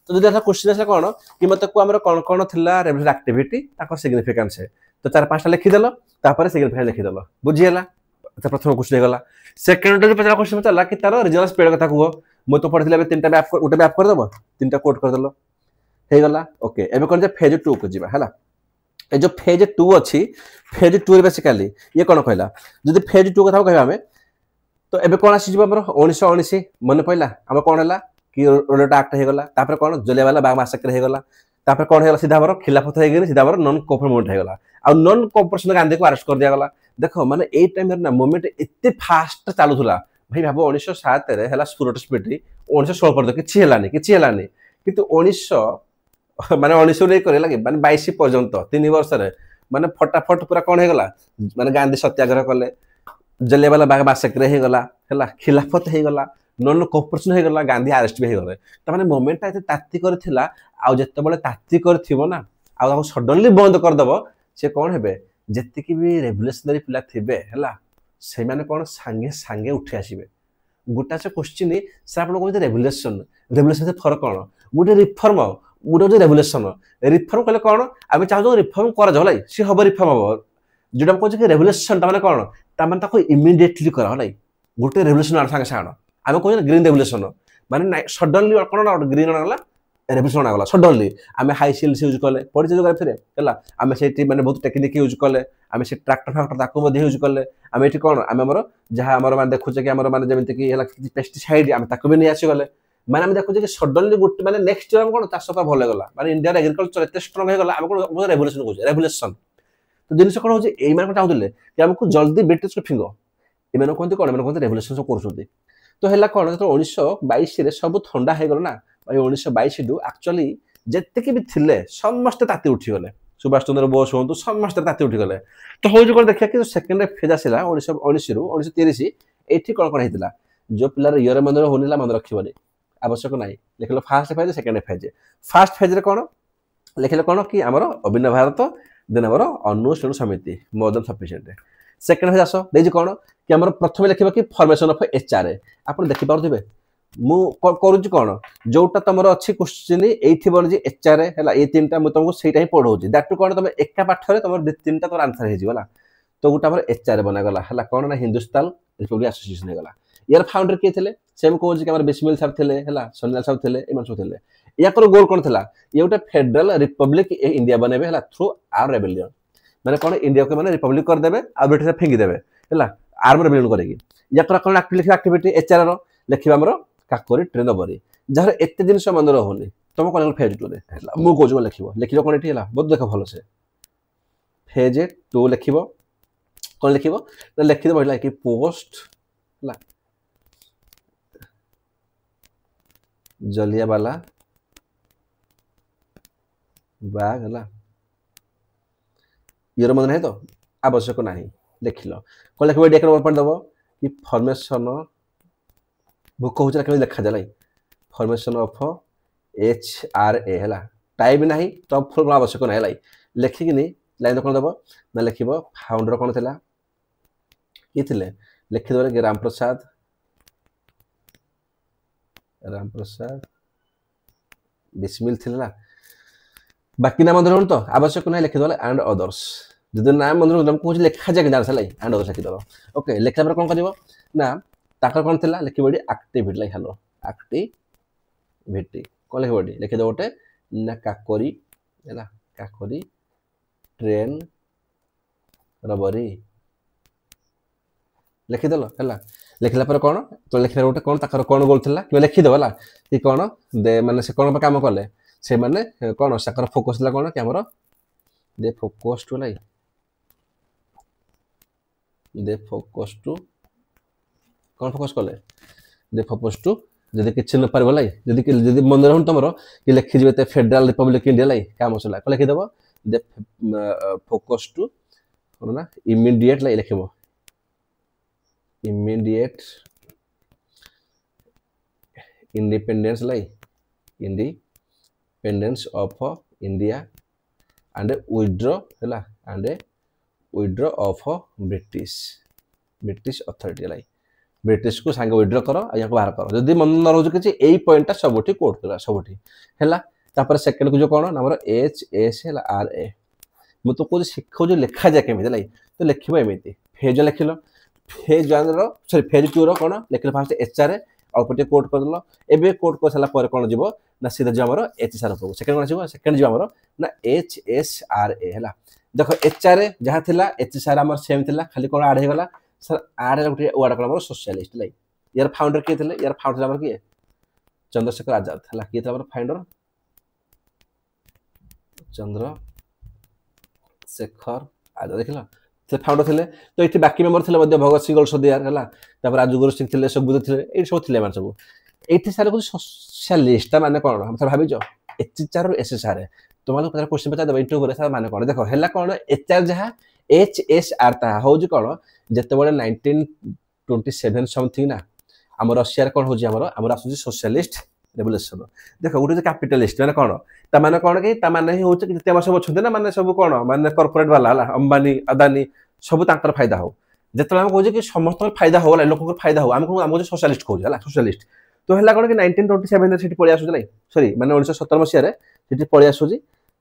तो जदि ऐसा क्वेश्चन आसे कोन कि मते को हमर कोन कोन थिला रेवोल्यूशन एक्टिविटी ताको सिग्निफिकेंस है तो चार पांचटा लिखि देलो तापर सिग्निफिकेंस लिखि देलो बुझियला तो प्रथम क्वेश्चन हे गला सेकंड जो पचार क्वेश्चन चला कि तारो रीजनल स्प्रेड कथा को मो तो पढिथिला बे तीनटा मैप उटे मैप कर दबो तीनटा कोड कर देलो हे गला ओके एबे कोन जे फेज 2 को जीवा हला ए जो फेज 2 अछि फेज 2 रे बेसिकली ये कोन कहला जदि फेज 2 कथा कहबा हमें तो एबे कोन आसी जीवा हमर 1919 मन पइला हम कोन हला कि रोलेटा एक्ट हे गला तापर कोन जलियावाला बाग मासकर हे गला तापर कोन हे सीधा हमर खिलाफत हे गेली सीधा हमर नॉन कॉपरेट मूवमेंट हे गला आ नॉन कॉपरेशन गांधी को अरेस्ट कर दिया गला देखो माने ए टाइम रे ना मूवमेंट एते फास्ट चालू थला भाई भाबो 1907 रे हला सुरट स्पीड 1916 पर किछि हलानी किंतु 1900 माने 1900 रे करे लागे माने 22 पर्यंत 3 वर्ष रे माने फटाफट पूरा कोन हे गला माने गांधी सत्याग्रह करले जलियावाला बाग मासकर हे गला हला खिलाफत हे गला नॉन कॉपरेशन हे गला गांधी अरेस्ट भी हे गले त माने मोमेंट एते तात्ति करथिला आ जत्ते बळे तात्ति करथिबो ना आ ताको सडनली बंद कर दबो से कोन हेबे जत्ते कि भी रेवोल्यूशनरी पिला थिबे हला से माने कोन संगे संगे उठी आसीबे गोटा से क्वेश्चन से आपण कोन रेवोल्यूशन से फरक कोन गोटे रिफॉर्म गोटे रेवोल्यूशन रिफॉर्म कले कोन आमे चाहजो रिफॉर्म कर जलाई से हबो रिफॉर्म हबो जोडा कोन जे रेवोल्यूशन त माने कोन त माने ताको इमीडिएटली कर हलाई गोटे रेवोल्यूशन आर संगे साण आमे कोन ग्रीन रेवोल्यूशन माने सडनली कोन ग्रीन आगला रेवोल्यूशन आगला सडनली आमे हाई सील्स यूज कले पड़ी जोग्राफी रे हला आमे सेठी माने बहुत टेक्निक यूज कले आमे से ट्रैक्टर फैक्टर ताको मध्ये यूज कले आमे एठी कोन आमे हमर जहा हमर माने देखु जे कि हमर माने जेमिति कि हला पेस्टिसाइड आमे ताको भी नै आसी गले माने आमे देखु जे कि सडनली गुट माने नेक्स्ट ईयर कोन चाष का भले गला माने इंडिया एग्रीकल्चर एते स्ट्रांग हे गला आमे कोन रेवोल्यूशन को रेवोल्यूशन तो जिनिस कोन हो जे एई मान को चाहुले कि हमको जल्दी ब्रिटिश को फिंगो ए माने कोन कोन माने कोन रेवोल्यूशन को करछुती तो हला कोन तो 1922 रे सब ठंडा हे गलो ना भाई 1922 डू एक्चुअली जत्ते कि भी थिले समस्त ताती उठी गले सुभाष चंद्र बोस होंतु समस्त ताती उठी गले तो हो जो कोन देखिया कि सेकंड फेज आसिला 1919 रु 1930 एठी कोन कोन हेतिला जो पिलर ईयर मंदर होनिला मन रखिबनी आवश्यक नाही लिखलो first phase second phase first phase रे कोन लिखलो कोन कि हमर अभिनव भारत देन हमर अनुष्ठान समिति मोर देन सफिशिएंट सेकंड फेज आसो देजी कोन कि हमर प्रथम लिखिबा कि फॉर्मेशन ऑफ एचआरए आपण देखि पारुथिबे मु करूची कोन जोटा तमरो अछि क्वेश्चन एथि बोल जे एचआरए हला ए तीनटा मु तुमको सेटा ही पढौची दैट टू कोन तमे एका पाठरे तमर दि तीनटा तोर आंसर हे जिवला तो गोटा हमर एचआरए बना गला हला कोन ना हिंदुस्तान रिपब्लिक एसोसिएशन हे गला यार फाउंडर के थिले सेम को जे हमर बिस्मिल साहब थिले हला सोनिलाल साहब थिले एमन सो थिले या कर गोल कोन थिला ये गोटा फेडरल रिपब्लिक इंडिया बनेबे हला थ्रू आवर रेबेलियन माने कोन इंडिया को माने रिपब्लिक कर देबे आ ब्रिटिश फेंगी देबे हला आर्म रेबेलियन करेगी या कर कोन एक्टिविटी एचआरए रो लिखिबा हमरो काकोरी ट्रेन बरी जहर एते दिन से मन रहउनी तुम कोन फेज 2 रे हला मु कोजो लिखिबो लिखिलो कोन एठी हला बहुत देखो भलो से फेज 2 लिखिबो कोन लिखिबो तो लिखि दे बडला कि पोस्ट हला जलियावाला बाग हला ईयर मन है तो आवश्यक नहीं लिखिल कौन लिखो एक नंबर पॉइंट दब कि फॉर्मेशन भोक हो लिखा जाए फॉर्मेशन ऑफ HRA है टाइप ना तो फुल आवश्यक ना है लिखिकी लाइन कौन दब ना लिख फाउंडर कौन थी किए थे लिखिदे राम प्रसाद बिस्मिल थी बाकी नाम मंदिर तो आवश्यक ना लिखिदे एंड अदर्स जो नाम मंदिर तुमको लिखा जाए एंड अदर्स लिखिदे ओके लिखला पर कौन कर ना ताकर कौन थी लिखिब एक्टिविटी लाइक हेलो एक्टिविटी कौन लिखिब लिखिदे गोटे ना काकोरी है काकोरी ट्रेन रबरी लिखिदेल है लिखला पर कौन तो लिखला गोटे कौन ताकर कौन गोल थी कि लिखिदेव है कि कौन दे माने से कौन काम कले से माने कौन साकर फोकस था कौन कि आमर दे फोकस टू लाई दे फोकस टू कौन फोकस कले दे फोकस टू जदि किसी न पार लाई जदि मन रहा तुम कि लिखिजे तो फेडराल रिपब्लिक इंडिया लाई काम चला कौन लिखिदेव दे फोकस टू कौन ना इमिडिएट लाई लिखिब इमिडिएट इंडिपेंडेंस लाई independence of India and withdraw है and withdraw of British authority लाई ब्रिटिश को सांगे विथड्रॉ कर या बाहर कर जदि मन न रोज कि यही पॉइंटा सबुठी कोट कर सबुठी है सेकेंड को जो कौन ना HSRA मुझे तो कौन शिखा जो लिखा जाए केमी तो लिखा एमती फेज लिखिल फेज 1 सॉरी फेज 2 कौन लिखिल फास्ट HRA अल्पटे कोट करदेल एवं कोट कर सारा कौन जीव ना सीधा जो आम HSR को सेकेंड कौन आसो सेकेंड जो आम ना HSRA है देख HRA जहाँ थी HSR आम सेम थी खाली कौन आड होगा सर आड गोटे वार्ड कौन सोशलिस्ट लाई यार फाउंडर किए थे यार फाउंडर किए चंद्रशेखर आजाद है किए थे फाउंडर चंद्रशेखर आजाद देख से फाउंडर थे तो ये बाकी मेम्बर थे भगत सिंह अल्सो दियार है राजगुरु सिंह थे सुखबुद्ध थे ये सब थे सब ये सारे कुछ सोशलिस्ट माने कौन हम भाज HSR SSR तुम्हारे पचार क्वेश्चन पचार इंटरव्यू करे माने कौन देख है कौन HR जहाँ HSR ता हूँ कौन जिते बड़े 1927 समथिंग ना आम रशिया कौन हो आम आस सोशलिस्ट रेवोल्यूशन देख गोटे कैपिटलिस्ट मैंने कौन ताने कौन कि ताने हूँ कि जिते सब अच्छा ना माने सब कौन माने कॉर्पोरेट वाला अंबानी अदानी सब तांकर फायदा हो जिते आम कहे कि समस्त फायदा हो लोक फायदा हो आम सोशलिस्ट कहे सोशलिस्ट तो है कौन कि 1927 पलि आसूँ सॉरी मैंने 1917 मसीह पलि आसूँ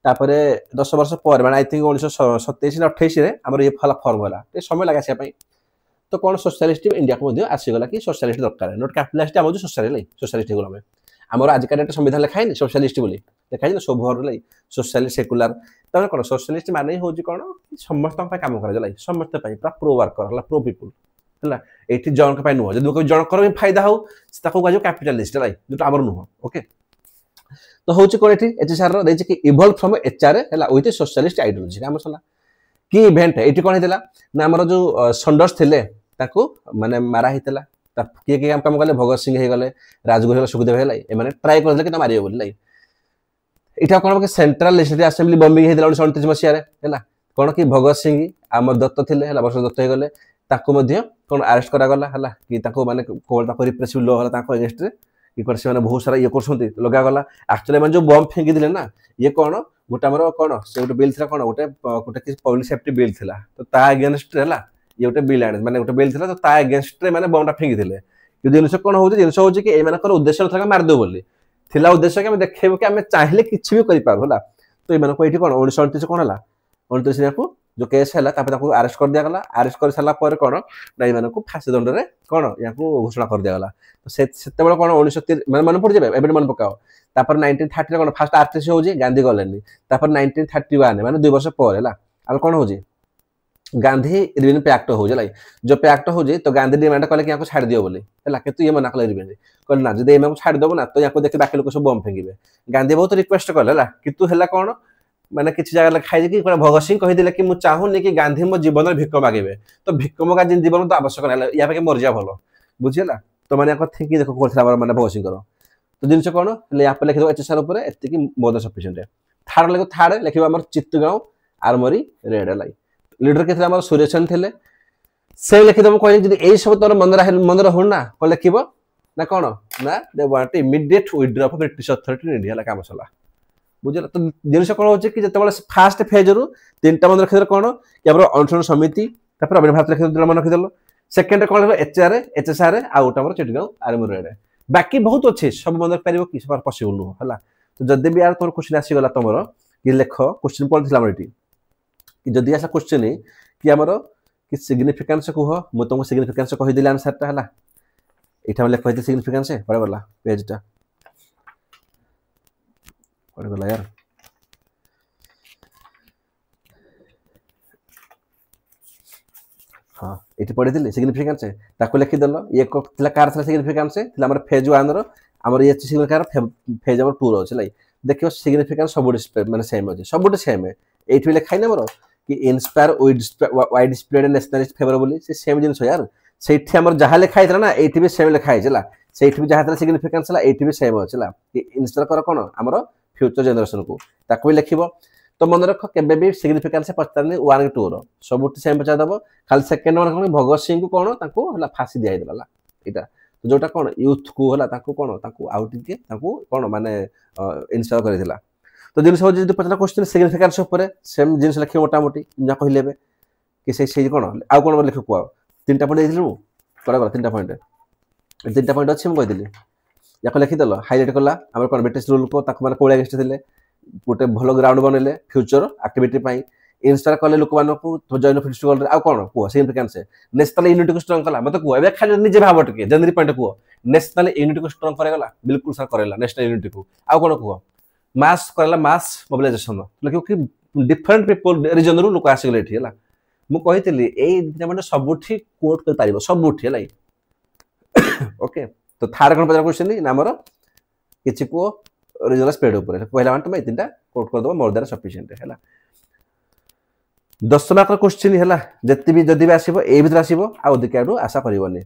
तापर 10 वर्ष पर मैंने आई थिंक 1927 ना 28 आम ये फल फर्म है समय लगे आसापी तो कौन सोशलिस्ट इंडिया को आसीगला कि सोशलिस्ट दरकार नोट कैपिटलिस्ट आम सोशलिस्ट हो गला आमर आजिका डेट संविधान लिखाई सोशलिस्ट बोली लिखाई ना सब भर सोशलिस्ट सेकुलर तब कौन सोशलिस्ट माने हूँ कौन समस्त काम कर समस्त पूरा प्रो वर्कर है प्रो पिपुल है ये जनक नुह जब जनकर भी फायदा हो कह कैपिटलिस्ट है जो आमर नुह ओके तो हूँ कौन ये HSR कि इवॉल्व फ्रॉम HRA है विथ सोशलिस्ट आइडियोलॉजी आम सला कि इवेंट ये कौन होता ना आमर जो संडर्स थे माने मारा होता किए किए काम कले भगत सिंह हो गले राजगुरु सुखदेव है ट्राए करते कि मारे बोली यहाँ कौन कि सेंट्रल लेजिस्लेटिव असेंबली बम्बिंग होता 1929 मसीह है कौन कि भगत सिंह आम दत्त थे वर्ष दत्त हो गले कौन आरेस्ट करागला है कि माने कौन रिप्रेसिव लॉ है एगेन्स्ट कि से बहुत सारा ये कर लगागला एक्चुअली मैंने जो बम फेंकी दिले ना ये कौन गोटे आमर कौन से गोटे बिल था कौन गोटे गोटे पब्लिक सेफ्टी बिल था तो ता अगेन्स्ट है ये गोटे बिल आने मैंने गोटे बिल था तो ता अगेन्स्ट मैंने बमटा फेंकी थे कि जिन कौन हो जिन हूँ कि ये उद्देश्य था मारिदेव बोली थिला उद्देश्य कि देखो कि आम चाहिए किसी भी करें तो ये कौन 1929 कौन है 1929 को जो केस है आरेस्ट कर दिगला आरेस्ट कर सारापर कौन ना ये फांसी दंड में कौन या घोषणा कर दिगला तो से कौन 1930 मन पड़ जाए एवं मन पकाओ तापर 1930 कौन फास्ट आरटीसी हो गांधी गलेनी तापर 1931 माने 2 वर्ष पर है आम कौन हो गांधी रिवेन्यू पे एक्ट हो जो पे एक्ट हो तो गांधी डिमांड कले कि छाड़ दियो बोली है कि ये मना कले रिवेन्यू कहले ना जब एम छाड़ देव ना तो या देखे बाकी लोग सब बम फेंगे गांधी बहुत रिक्वेस्ट कले कि है कौन मैंने किसी जगह लिखाई कि भगत सिंह कहीदे कि मुझे चाहूनी कि गांधी मो जीवन में भिक्क मागे तो भिक्क मगा जीवन तो आवश्यक ना या पाखे मरजा भल बुझीला तो मैंने थिंकिंग देखो मैंने भगत सिंह तो जिन कौन यहाँ पर लिखिद HSR एति मोर देन सफिशिएंट थार्ड लिखो थार्ड लिखा चित्तगांव आर्मरी रेड है लीडर के आम सूर्यसेन थे से लिखिदेव कह यही सब तुम मन रहू ना कौन लिख ना कौन ना they want immediate withdraw of British authority in India काम सला बुझल तो जिनस कौन हो कि फास्ट फेज रु 3टा मन रखिदे कौन कि अनुष्ठान समिति अविर्भाव भारत लिखिद मन रखिदेल सेकेंड कौन एचआर एचएसआर आउट आम चिटगांव आर्मी रेड बाकी बहुत अच्छे सब मन रख पार कि पॉसिबल नुह है तो जदि भी यार तुम क्वेश्चन आसीगला तुम कि लेख क्वेश्चन पढ़ी ये कि जदि आसा क्वेश्चन कि आमर कि सिग्निफिकेंस कह मुझे तुमको सिग्निफिकेंस कहीदेली आंसरटा है ये लेख कही सिग्निफिकेंस पड़े गला पेजटा पड़े गला यार हाँ ये पढ़ी सिग्निफिकेंस ताको लिखिदेल ये कार सिग्निफिकेंस फेज 1 रमर ये फेज 2 अच्छे देख सिग्निफिकेंस सब मैंने सेम अच्छे सब सेम ये लिखाई ना मोर कि inspire wide spread nationalist favour बोली से सेम जिन यार से जहाँ लिखाई ना ये भी सेम लिखाई से जहाँ सिग्निफिकेंस ये भी सेम अच्छे कि इंस्पायर कर कौन आम फ्यूचर जेनेरेशन को ताको भी लिख तो मन रख केबे भी सिग्निफिकेंस पचारे 1 2 सब सेम पचारदेव खाली सेकेंड वन कौन भगत सिंह को कौन फांसी दिखाईदेला यहाँ तो जोटा कौन यूथ को है कौन आउ टे कौन माने इंस्पायर कर तो जिन सब जो पचार क्वेश्चन सिग्निफिकेंस सेम जिन लिखे मोटामोटी जहाँ कहले कि से कौन आउ कौन लिख कह 3टा पॉइंट देती पड़ा गला 3टा पॉइंट अच्छे मुझे कहीदेली या लिखिदेल हाइलाइट कला आम कौन ब्रिटिश रूल को मैंने कौन अगेंस्ट थे गोटे भल ग्राउंड बनइले फ्यूचर एक्टिविटी इंस्पायर कले लोक मानक जैन फेस्टिवल आउ कौन कह सिग्निफिकेंस नेशनल यूनिटी को स्ट्रंग कला मत कह खाली निजे भाव टे जनरी पॉइंट कह नेशनल यूनिटी को स्ट्रंग करेगा बिल्कुल सर करेला नेशनल यूनिटी को आउ कौन कह मास करेला मास मोबिलाइजेशन क्योंकि डिफरेंट पीपल रिजन रु लोक आसीगले है मुझे मैंने सबुठी कोट कर पार सबुठी है ओके तो थार्ड कौन पचार क्वेश्चन आमर किसी कह रिजनल स्प्रेड उपर पहला वन तुम 3टा कोट करदेव मोर द्वारा सफिशिएंट है 10 मार्क क्वेश्चन है जिते भी जदि भी आसो ये भर आसो आधिक आशा करनी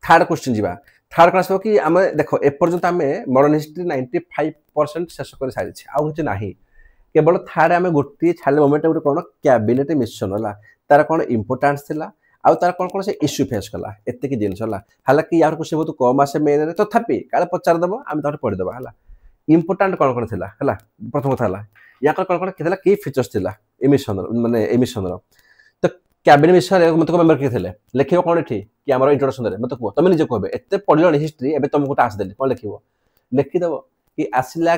थार्ड क्वेश्चन जी थार्ड कौन आसो कि आम देख एपर्यंत आम मॉडर्न हिस्ट्री 95% शेष कर सारी आउ कि ना केवल थार्ड आम गोटे छाड़े मोमेंट गोटे कौन कैबिनेट मिशन है तार कौन इंपोर्टान्स थिला आउ तार कौन कौन से इश्यू फेस कला एतिक जिनस हालांकि यार क्वेश्चन बहुत कम आसे मेन तथापि काले पचारदेव आम पढ़ीदेव है इंपोर्टाट कौन कौन थिला है प्रथम कथा है या कौन कौन किए की फीचर्स थिला एमिशन माने एमिशन तो कैबिनेट मिशन मत मेम्बर किए थे लिख कौन ये कि आम इंट्रोडक्शन मत कह तुम निजे कह एत पढ़ल हिस्ट्री एवं तुमको टास्क देली कौन लिखिदेव कि आसला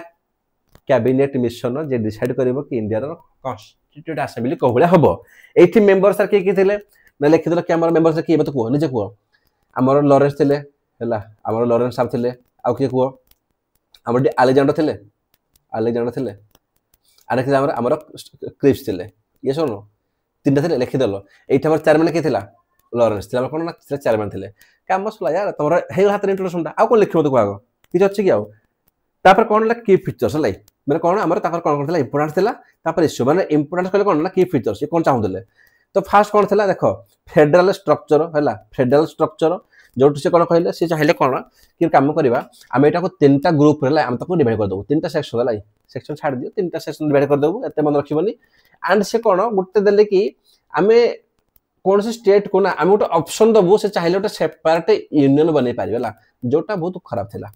कैबिनेट मिशन जे डिसाइड कर इंडिया कन्स्टिट्यूट असेंबली कौ भाया हम ये मेम्बर सर किए थे ना लिखिदेल कि आम मेम्बर सर किए मत कह निजे कह आमर लॉरेंस थे आमर लॉरेंस साहब थे आउ किए कह आम आलेक्जेंडर थे आमर क्रिप्स थे ये सुन 3टा थे लिखिदेल ये चेयरमैन किए लॉरेंस थे कौन ना चेयरमैन थे कम सला यार तुम हाथ इंट्रोडक्शन आउ कौन लिख मत आग किसी अच्छे कि आउ तापर कौन है की फीचर्स है मैंने कौन आम कौन कौन इंपोर्टान्स था इश्यू मैंने इंपोर्टान्स कहे कौन ना की फीचर्स ये कौन चाहूले तो फास्ट कौन था देख फेडराल स्ट्रक्चर है फेडराल स्ट्रक्चर जो से कौन कहले सी चाहिए कौन कि कम करवा आम यहाँ 3टा ग्रुप है आम तक डिवाइड करदेव 3टा सेक्शन है सेक्शन छाड़ दियो 3टा सेक्शन डिवाइड करदेव एत मन रखी एंड से कौन गोटे देले कि आम कौन से स्टेट को ना आम गोटे ऑप्शन दबू से चाहिए गोटे सेपरेट यूनियन बन पारे जोटा बहुत खराब था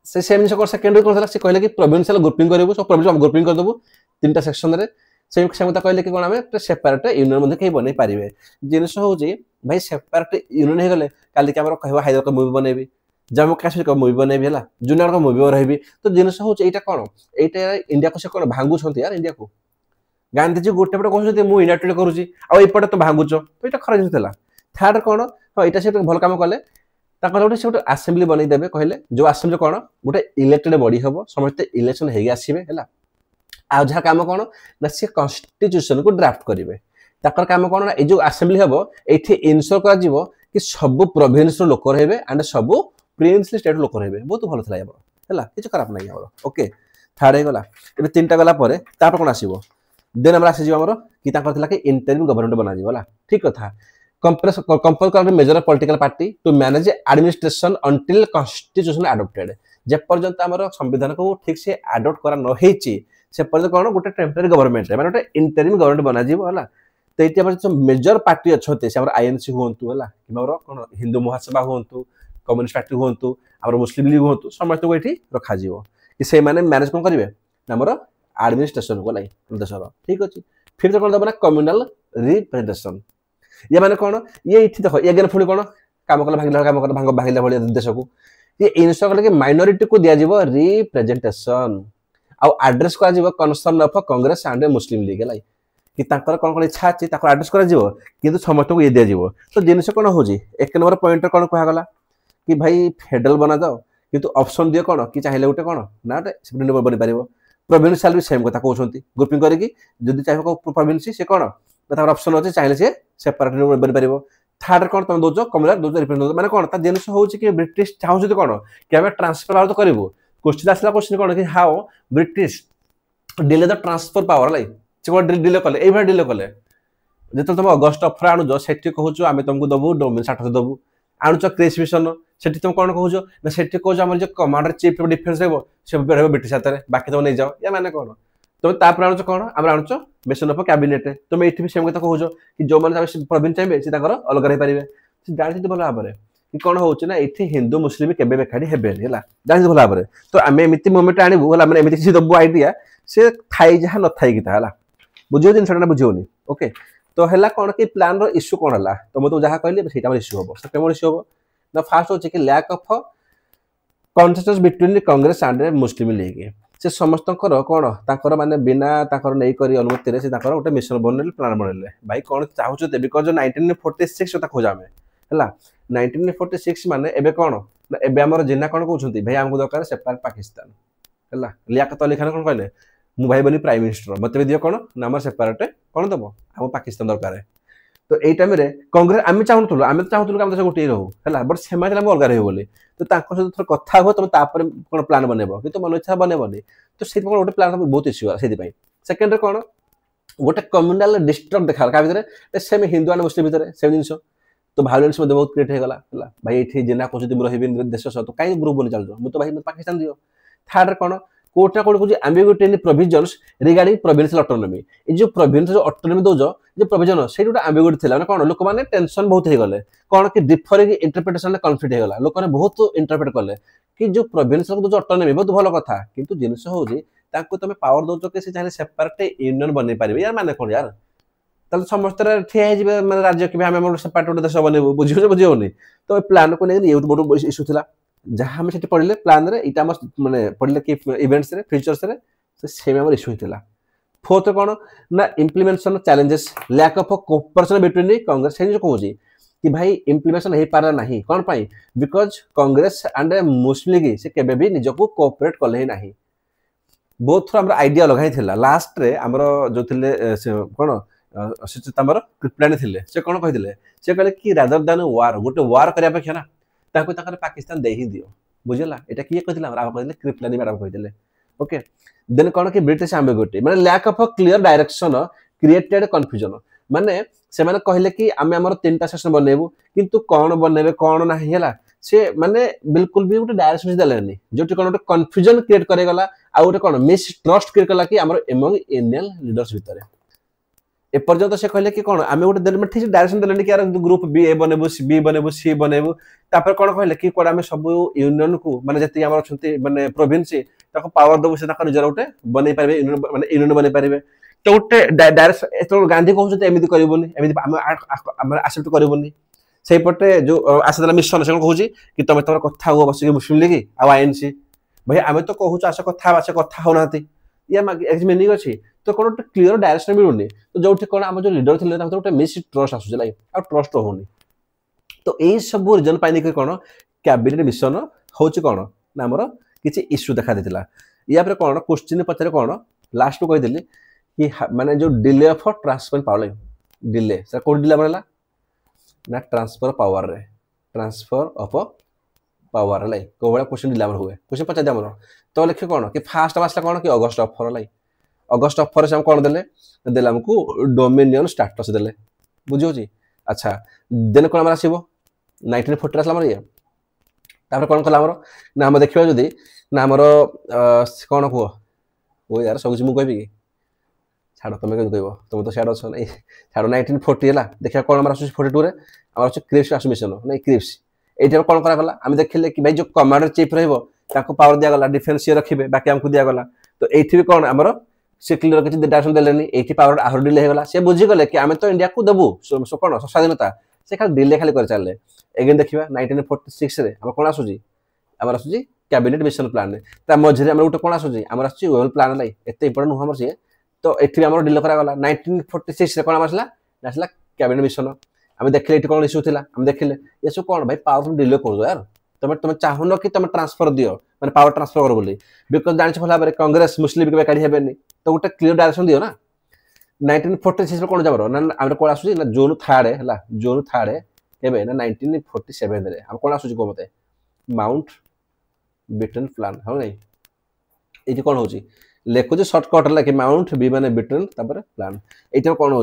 से सेम जिन सेकेंडरी कौन से कहले कि प्रोविंशियल ग्रुपिंग करूँ सब प्रोविंशियल ग्रुपिंग करदेबू 3टा सेक्शन में से कहले कि कौन आम सेपरेट यूनियन कहीं बन पारे जिनस हूँ भाई सेपरेट यूनियन हो गले काली कह हैदराबाद का मुवी बनैबी जम्मू काश्मीर का मुवी बनैबी है जूनियर का मुवी रही तो जिनस हूँ यहाँ कौन यहाँ इंडिया को से कौन भांगुंट यार इंडिया को गांधीजी गोटे पटे कहते मुझे यूनाइटेड करुँची आउटे तो भांगुच तो यहाँ खराब जिन थार्ड कौन हाँ यहाँ से भल कम कले गोटे से गोटे आसेम्बली बनईदेवे कहले जो आसेम्बली कौन गोटे इलेक्टेड बॉडी हम समस्त इलेक्शन हो आसवे है आ जहाँ कम कौन ना सी कन्स्टिट्यूशन को ड्राफ्ट करेंगे ताकर काम कौन ना जो आसेम्बली हम ये इनश्योर कर सब प्रोविन्स लोक रे एंड सब प्रिंसली स्टेट लोक रे बहुत भल था है किसी खराब ना ओके थार्ड हो गला 3टा गला कौन आसो देन आम आसमर कि इंटरिम गवर्नमेंट बना ठीक कथा कंपल कर major political party to manage administration until constitution adopted जेपर्यंत आम संविधान को ठीक से अडॉप्ट करा न से पर्यंत कौन गोटे टेम्पररी गवर्नमेंट माने गोटे इंटरिम गवर्नमेंट बना है तो ये जो मेजर पार्टी अच्छा आईएनसी हूँ है कौन हिंदू महासभा हूँ कम्युनिस्ट पार्टी हूँ आम मुस्लिम लीग हूँ समस्त को ये रखा कि से मैंने मैनेज कौन करेंगे आमर एडमिनिस्ट्रेशन को देशर ठीक अच्छे फिर कौन दबा ना कम्युनाल रिप्रेजेंटेशन ये मैंने कौन ये देख ये पुणी कौन काम कला भागिला काम कला भांग भागिला भाई देश को ये इनश्योर कले कि माइनॉरिटी को दिया जाव रिप्रेजेंटेशन आउ एड्रेस करा concern of Congress and Muslim league है कि कौन कौन इच्छा अच्छी एड्रेस कर समस्त को ये दिज्व तो जिनस कौन हो एक नंबर पॉइंट कौन कहगला कि भाई फेडरल बना जाओ किंतु ऑप्शन दियो कौन कि चाहिए गोटे कौन ना गोटे बनी पार प्रोविंशियल भी सेम कथा कहते ग्रुपिंग करके चाहिए प्रोविंस से कौन ऑप्शन अच्छे चाहिए सी सेपरेट बनी पार थर्ड कौन तुम दौच कम्युनाल दौच रिप्रेजेंटेशन मैंने कौन जिनस हो ब्रिटिश चाहते कौन कि आम ट्रांसफर पावर तो करूँ क्वेश्चन आसला क्वेश्चन कौन कि how British delay the transfer power like delay कले ये डिले कले जो तुम अगस्ट 18 आणुच से कहूँ आम तुमको दबू डोमिन स्टाटस दबू आणुच क्रेस मिशन से तुम कौन कहूँ ना से कह जो कमांडर चीफ डिफेन्स रहा ब्रिटिश हाथ में बाकी तुम नहीं जाओ या मैंने कौन तुम तापर आणुच कौन आम आणुच मिशन ऑफ कैबिनेट तुम ये सेम कथा कहूँ कि जो मैंने प्रोविंस चाहिए से अलग रही पारे जानी भल भाव में कि कौन होना ये हिंदू मुस्लिम केवे एकाठी हेबेनि है जानी भल भाव में तो आम एमती मोमेंट आणबू है मैंने किसी दबू आइडिया से थाई जहाँ न थी कि बुझे जिन बुझे ओके तो है कौन कि प्लान इश्यू कौन है तो मैं तो जहाँ कहली से इश्यू हम सेकेंड इश्यू हम ना फास्ट होचे कि lack of consensus between Congress and Muslim League से समस्त कौन माने बिना नहीं करी अनुमति से गोटे मिशन बनले प्लान बनले भाई कौन चाहते बिकज 1946 कथा खोजा आम है 1946 माने एबे कौन ना एबे आमर जिन्ना कौन कहते भाई आमको दरकार सेपारेट पाकिस्तान है लियाकत अली खान कौन कहले मु भाई बनी प्राइम मिनिस्टर मत भी दियो कौन ना आम सेपारेट कौन दब आम पाकिस्तान दरकार तो यही टाइम कांग्रेस आम चाहूँ आम तो चाहूँ कि देश गोटे रहू है बट से अलग रही बोली तो सहित थोड़ा कथा हो तुम कौन प्लान बनब कि तुम मन इच्छा बनबनी तो से गोटे प्लान बहुत इश्यू से सेकेंड कौन गोटे कम्युनाल डिस्ट्रक्ट देखा क्या भितर सेम हिंदू एंड मुस्लिम भितर सेम जिन तो भायोलेंस बहुत क्रिएट होगा भाई ये जिना कहते मुझे रही देश सह तो कहीं ग्रुप बनी चलते मुझे तो भाई पाकिस्तान दियो थर्ड कौन कोटा कोट कुछ एम्बिग्यूटी इन प्रोविजन्स रिगार्डिंग प्रोविंशियल ऑटोनॉमी ये जो प्रोविंशियल ऑटोनॉमी दौज जो प्रोविजन से गोटे एम्बिग्यूटी थी मैंने कौन लोक मैंने टेंशन बहुत हो गले कौन कि डिफरिंग इंटरप्रिटेशन कन्फ्लिक्ट होगा लोक मैंने बहुत इंटरप्रेट कले कि जो प्रोविंशियल जो ऑटोनॉमी बहुत भल कथा किंतु जिनस हो तुम पावर दौच कि चाहिए सेपरेट यूनियन बन पारे यार मैंने कौन यार ताल समस्त ठिया मैं राज्य कि आम सेपरेट गोटे देश बनबू बुझे बुझेनि तो प्लान को लेकिन ये बड़ इश्यू था जहाँ आम से पढ़ले प्लान यहाँ मानने पढ़ले कि इवेंट्स फ्यूचर्स सेम आम इश्यू होता फोर्थ कौन ना implementation challenges lack of cooperation between Congress से कहूँ कि भाई इम्प्लीमेंटेशन हो पारा ना कौन पाई बिकज कांग्रेस एंड मुस्लिम लीग से केबे भी निजको कोऑपरेट कले ही ना बहुत थोड़ा आम आइडिया अलग ही था लास्ट रे आमर जो थे कौन आमर क्रिप्लानी थे से कौन कहते से कहले कि रादर देन वार गोटे वार करने अपेक्षा ना पाकिस्तान दे ही दियो बुझेगा यहाँ किए कहते क्रिप्लानी मैडम कहते ओके देन कौन कि ब्रिटिश एम्बिग्यूटी माने lack of clear direction created confusion माने से माने कहले कि आम आमर 3टा सेक्शन बनैबू किंतु कौन बनैबे कौन ना है से माने बिल्कुल भी गोटे डायरेक्शन देलेनी जो कौन गोटे कन्फ्यूजन क्रिएट करेगला आ गोटे कौन मिसट्रस्ट क्रिएट कला कि आमर एमंग इंडियन लीडर्स भितर एपर्यंत से कहले कि कौन आम गोटे ठीक डायरेक्शन देलेनी कि यार ग्रुप बी ए बनैबू बी बनैबू सी बनैबू तापर कौन कहले कि कोड आम सब यूनियन को माने जति आमर छथि माने प्रोविंस पावर दबू से निजर गोटे बन पारे यूनियन बन पारे तो गोटे डायरेक्ट गांधी कहते एमती करबनी आसेप्ट करबनी से पटे जो आसादा मिशन से कहूँ कि तुम तुम कथा हुआ बस मुस्लिम लीग आईएनसी भाई आम तो कहूँ आस कथा होना या मिनिंग अच्छी तो कौन गोटे क्लीयर डायरेक्शन मिलूनी तो जो कौन आम जो लीडर थे गोटे मिस ट्रस्ट आसूला आ ट्रस्ट होनी तो यही सब रिजन पाई कौन कैबिनेट मिशन हूँ कौन ना आमर किसी इश्यू देखा देता या कौन क्वेश्चन पचारे कौन लास्ट को कही कि माने जो delay of transfer power delay sir कौन डिले बनला ना ट्रांसफर पावर रे ट्रांसफर ऑफ पावर है कौ भाई क्वेश्चन डिले हुए क्वेश्चन पचार आमर तो लिखे कौन कि फास्ट आसला कौन कि अगस्ट 18 लाई अगस्ट 18 से हम कौन देले देले हमको डोमिनियन स्टेटस देले बुझी अच्छा देन कौन आमर आसो 1940 आसला ये तापर कौन कला ना आम देखा जदि ना आमर कौन कह ओ यार सब किसी मुझे कि छाड़ तुम कह तुम तो सियाड़ अच्छ नहीं छाड़ 1940 है देखा कौन आम 42 रे आम क्रिप्स मिशन नहीं क्रिप्स ये कौन करागला आम देखिले कि भाई जो कमांडर चीफ रहा पावर दिगला डिफेन्स सी रखिए बाकी आमको दिगला तो ये भी कौन आमर से क्लियर किसी डायरेक्शन देलेनी ये पावर आहरी डिले होगा सी बुझीगले कि आम तो इंडिया को देवु कौन स्वाधीनता से खाली डिले खाली कर चले एगेन देखा 1946 रे आम कौन आसूजी आम आसूजी कैबिनेट मिशन प्लान मझे गोटे कौन आसूजी आम वेल प्लान लाई एत इंपोर्टेंट नुह सी तो ये आम डिले करागला 1946 रे कौन आसला आसला कैबिनेट मिशन आम देखिले ये कौन इश्यू था आम देखिले ये सब कौन भाई पावर तुम डिले कर यार तुम तुम चाहून कि तुम ट्रांसफर दियो मैंने पावर ट्रांसफर कर बोली बिकज जान भल भाव कांग्रेस मुस्लिम के काढ़ी हेनी तो गोटे क्लीयर डायरेक्शन दियो ना 1946 कौन जबर ना आम कौन आसूँ ना जून 3 है जून 3 के ना 1947 रे आम कौन आसूँ कह मत माउंट बेटन प्लान हाँ नहीं ये कौन हो लिखुचे सर्टकट है कि माउंट बी माने बेटन प्लान ये कौन हो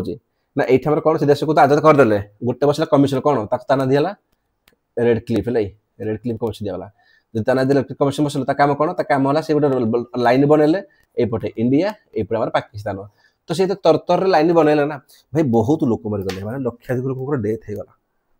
ना ये कौन से देश को तो आजाद करदे गोटे बसला कमिशन कौन ताना दिला रेड क्लिफ है रेड क्लिफ कमिशन दिगला जो ताना दिला कमिशन बसला काम कौन काम है से गोटे लाइन बनैले एपटे इंडिया एपटे आम पाकिस्तान तो सी तरतर लाइन बनैले ना भाई बहुत लोक मरीगले मैंने लक्षाधिक लोक डेथ होगा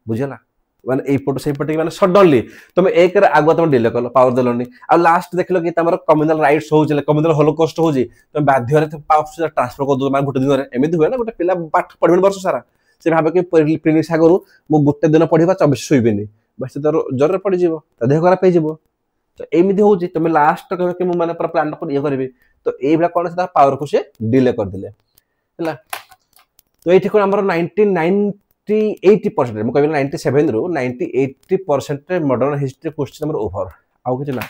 बुझेगा मैंने यपट से मैंने सडनली तुम एक आगुआ तुम डिले कल पावर देलनी आ लास्ट देख लो कि कम्युनाल राइट्स हो कम्युनाल होलोकॉस्ट हो तुम बाध्य पावर ट्रांसफर कर दो गोटे दिन में एमती हुए ना गोटे पिला पाठ पढ़े वर्ष सारा से भावे कि प्रिलिम्स आगु मु गोटे दिन पढ़ा 24 शुबनी बस ज्वर पड़ज देह खराब हो तो एमती हो तुम लास्ट कह कि मैंने पूरा प्लान ये करी तो ये कौन से पावर को सी डिले करदे तो ये कौन आम 80% मुझे 97 रु 80% मॉडर्न हिस्ट्री क्वेश्चन ओभर आउ कि ना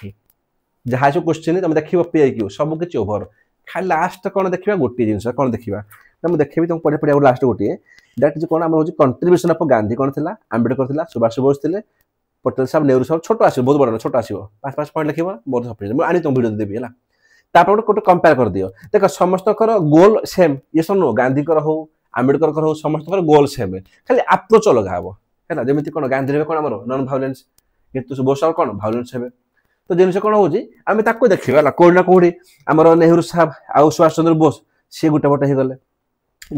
जहाँ सब क्वेश्चन तुम देख पीआईक्यू सब किसी ओभर खाली लास्ट कौन देखा गोटे जिन कौन देखा ना मुझे देखी तुम पढ़े पढ़िया लास्ट गोटे दैट इज कौन आम हूँ कंट्रीब्यूशन ऑफ गांधी कौन था आंबेडकर सुभाष बोस थे पटेल साहब नेहरू साहब छोट आस बहुत बड़ा छोट आस 5 पॉइंट लिख बहुत सफिशिएंट मुझे तुम वीडियो देवी है तापर गोटे कंपेयर कर दियो देख समस्त गोल सेम ये सब नुह गांधी हो आंबेडकर हो समस्त गोल सेम है खाली अप्रोच अलग हम है जमी कौन गांधी कौन आम नॉन भायोलेंस कितु बोस कौन भायोलेंस हे तो जिन कौन हो देखा कौड़ी ना कौड़ी आम नेहरू साहब आउ सुभाष चंद्र बोस सी गोटे पटे हो गले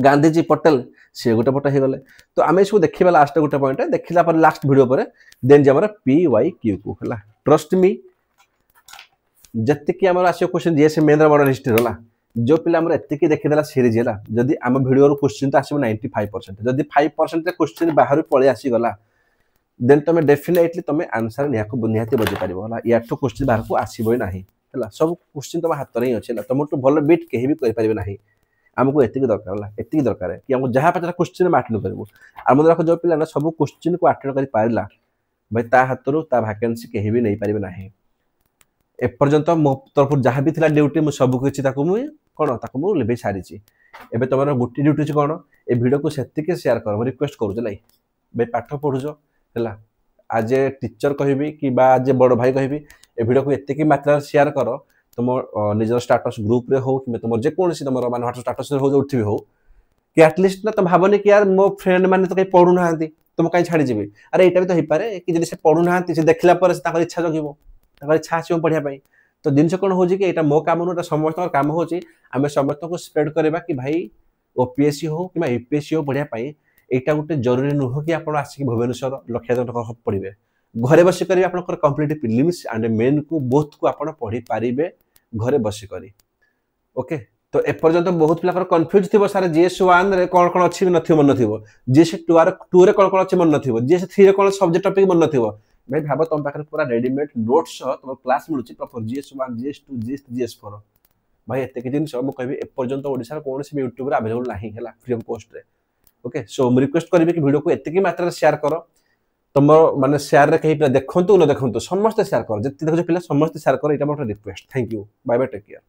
गांधीजी पटेल सी गोटे पटे हो गले तो आम सब देखा लास्ट गोटे पॉइंट देखला लास्ट वीडियो पर देन जे PYQ को है ट्रस्ट मी जी आम आस क्वेश्चन जी से मेन मॉडर्न हिस्ट्री है जो पिला एतिकी देखीदेला सीरीज है जदि आम भिडियो क्वेश्चन तो आसो 95% जदि 5% क्वेश्चन बाहर पलि आसीगला देन तुम डेफिनेटली तुम आंसर निहाती बजी पार या तो क्वेश्चन बाहर को आसो ना सब क्वेश्चन तुम हाथ में ही अच्छे तुम भल बिट कहीं भी करें ना आमको एति दरकार एति दरकार कि आमको जहाँ पचार क्वेश्चन आटेड करूँ आम रख जो पिला सब क्वेश्चन को आटेड कर पारा भाई ता हाथ वैकेंसी कहीं भी नहीं पारे ना एपर्यंत मो तरफ जहाँ भी ड्यूटी मुझे सब किसी कौन मुझे लिभे सारी एवं तुम गोटे ड्यूटी कौन ए भिडियो को सेतिके शेयर कर रिक्वेस्ट करूँ भाई पाठ पढ़ुच है आज ए टीचर कहि कि आज ए बड़ भाई कहि ए भिडियो को एतिकी मात्रा शेयर कर तुम निजर स्टाटस ग्रुप रे हो कि तुम जेकोसी तुम मान व्हाट्सएप स्टाटस हो जो उठी हो कि एटलिस्ट ना तुम भावनी कि यार मो फ्रेंड मैंने तो कहीं पढ़ू ना तुम कहीं छाड़ी जी अरे यहाँ भी तो हो पारे कि जब से पढ़ू ना से देखला इच्छा जगिब इच्छा आस पढ़ाई तो जिन कौन हो यहाँ मो कम नुह समस्त कम हो समस्त को स्प्रेड करवा कि भाई ओपीएससी हो कि यूपीएससी हो पढ़ाई यहाँ गोटे जरूरी नुह कि आप आसिक भुवनेश्वर लक्षाधिक पढ़े घरे बसिक आप कम्प्लीट प्रिलिम्स एंड मेन को बोथ को आप पढ़ी पारे घरे बसिक ओके तो एपर्यंत बहुत पिला कन्फ्यूज थी सारे जीएस 1 रे कौन कौन अच्छी न मन न जीएस 2 रे कौन कौन अच्छी मन न जीएस 3 रे कौन सब्जेक्ट टॉपिक मन न भाई भाव तुम पाखे पूरा रेडीमेड नोट्स तुम क्लास मिलूँ प्रॉपर जीएस 1 जीएस 2 जीएस 4 भाई एत जिन मुझे कह एपर्यंत ओडिशा कौन से यूट्यूब अवेलेबल नहीं है फ्री ऑफ कॉस्ट रे ओके सो मुझे रिक्वेस्ट करी कि वीडियो को एतिकी मात्रा शेयर कर तुम माने शेयर रे कहीं पिला देखंतु न देखंतु समस्त शेयर कर जति देखो पिला समस्त शेयर कर एटा मोर request thank you bye bye take care.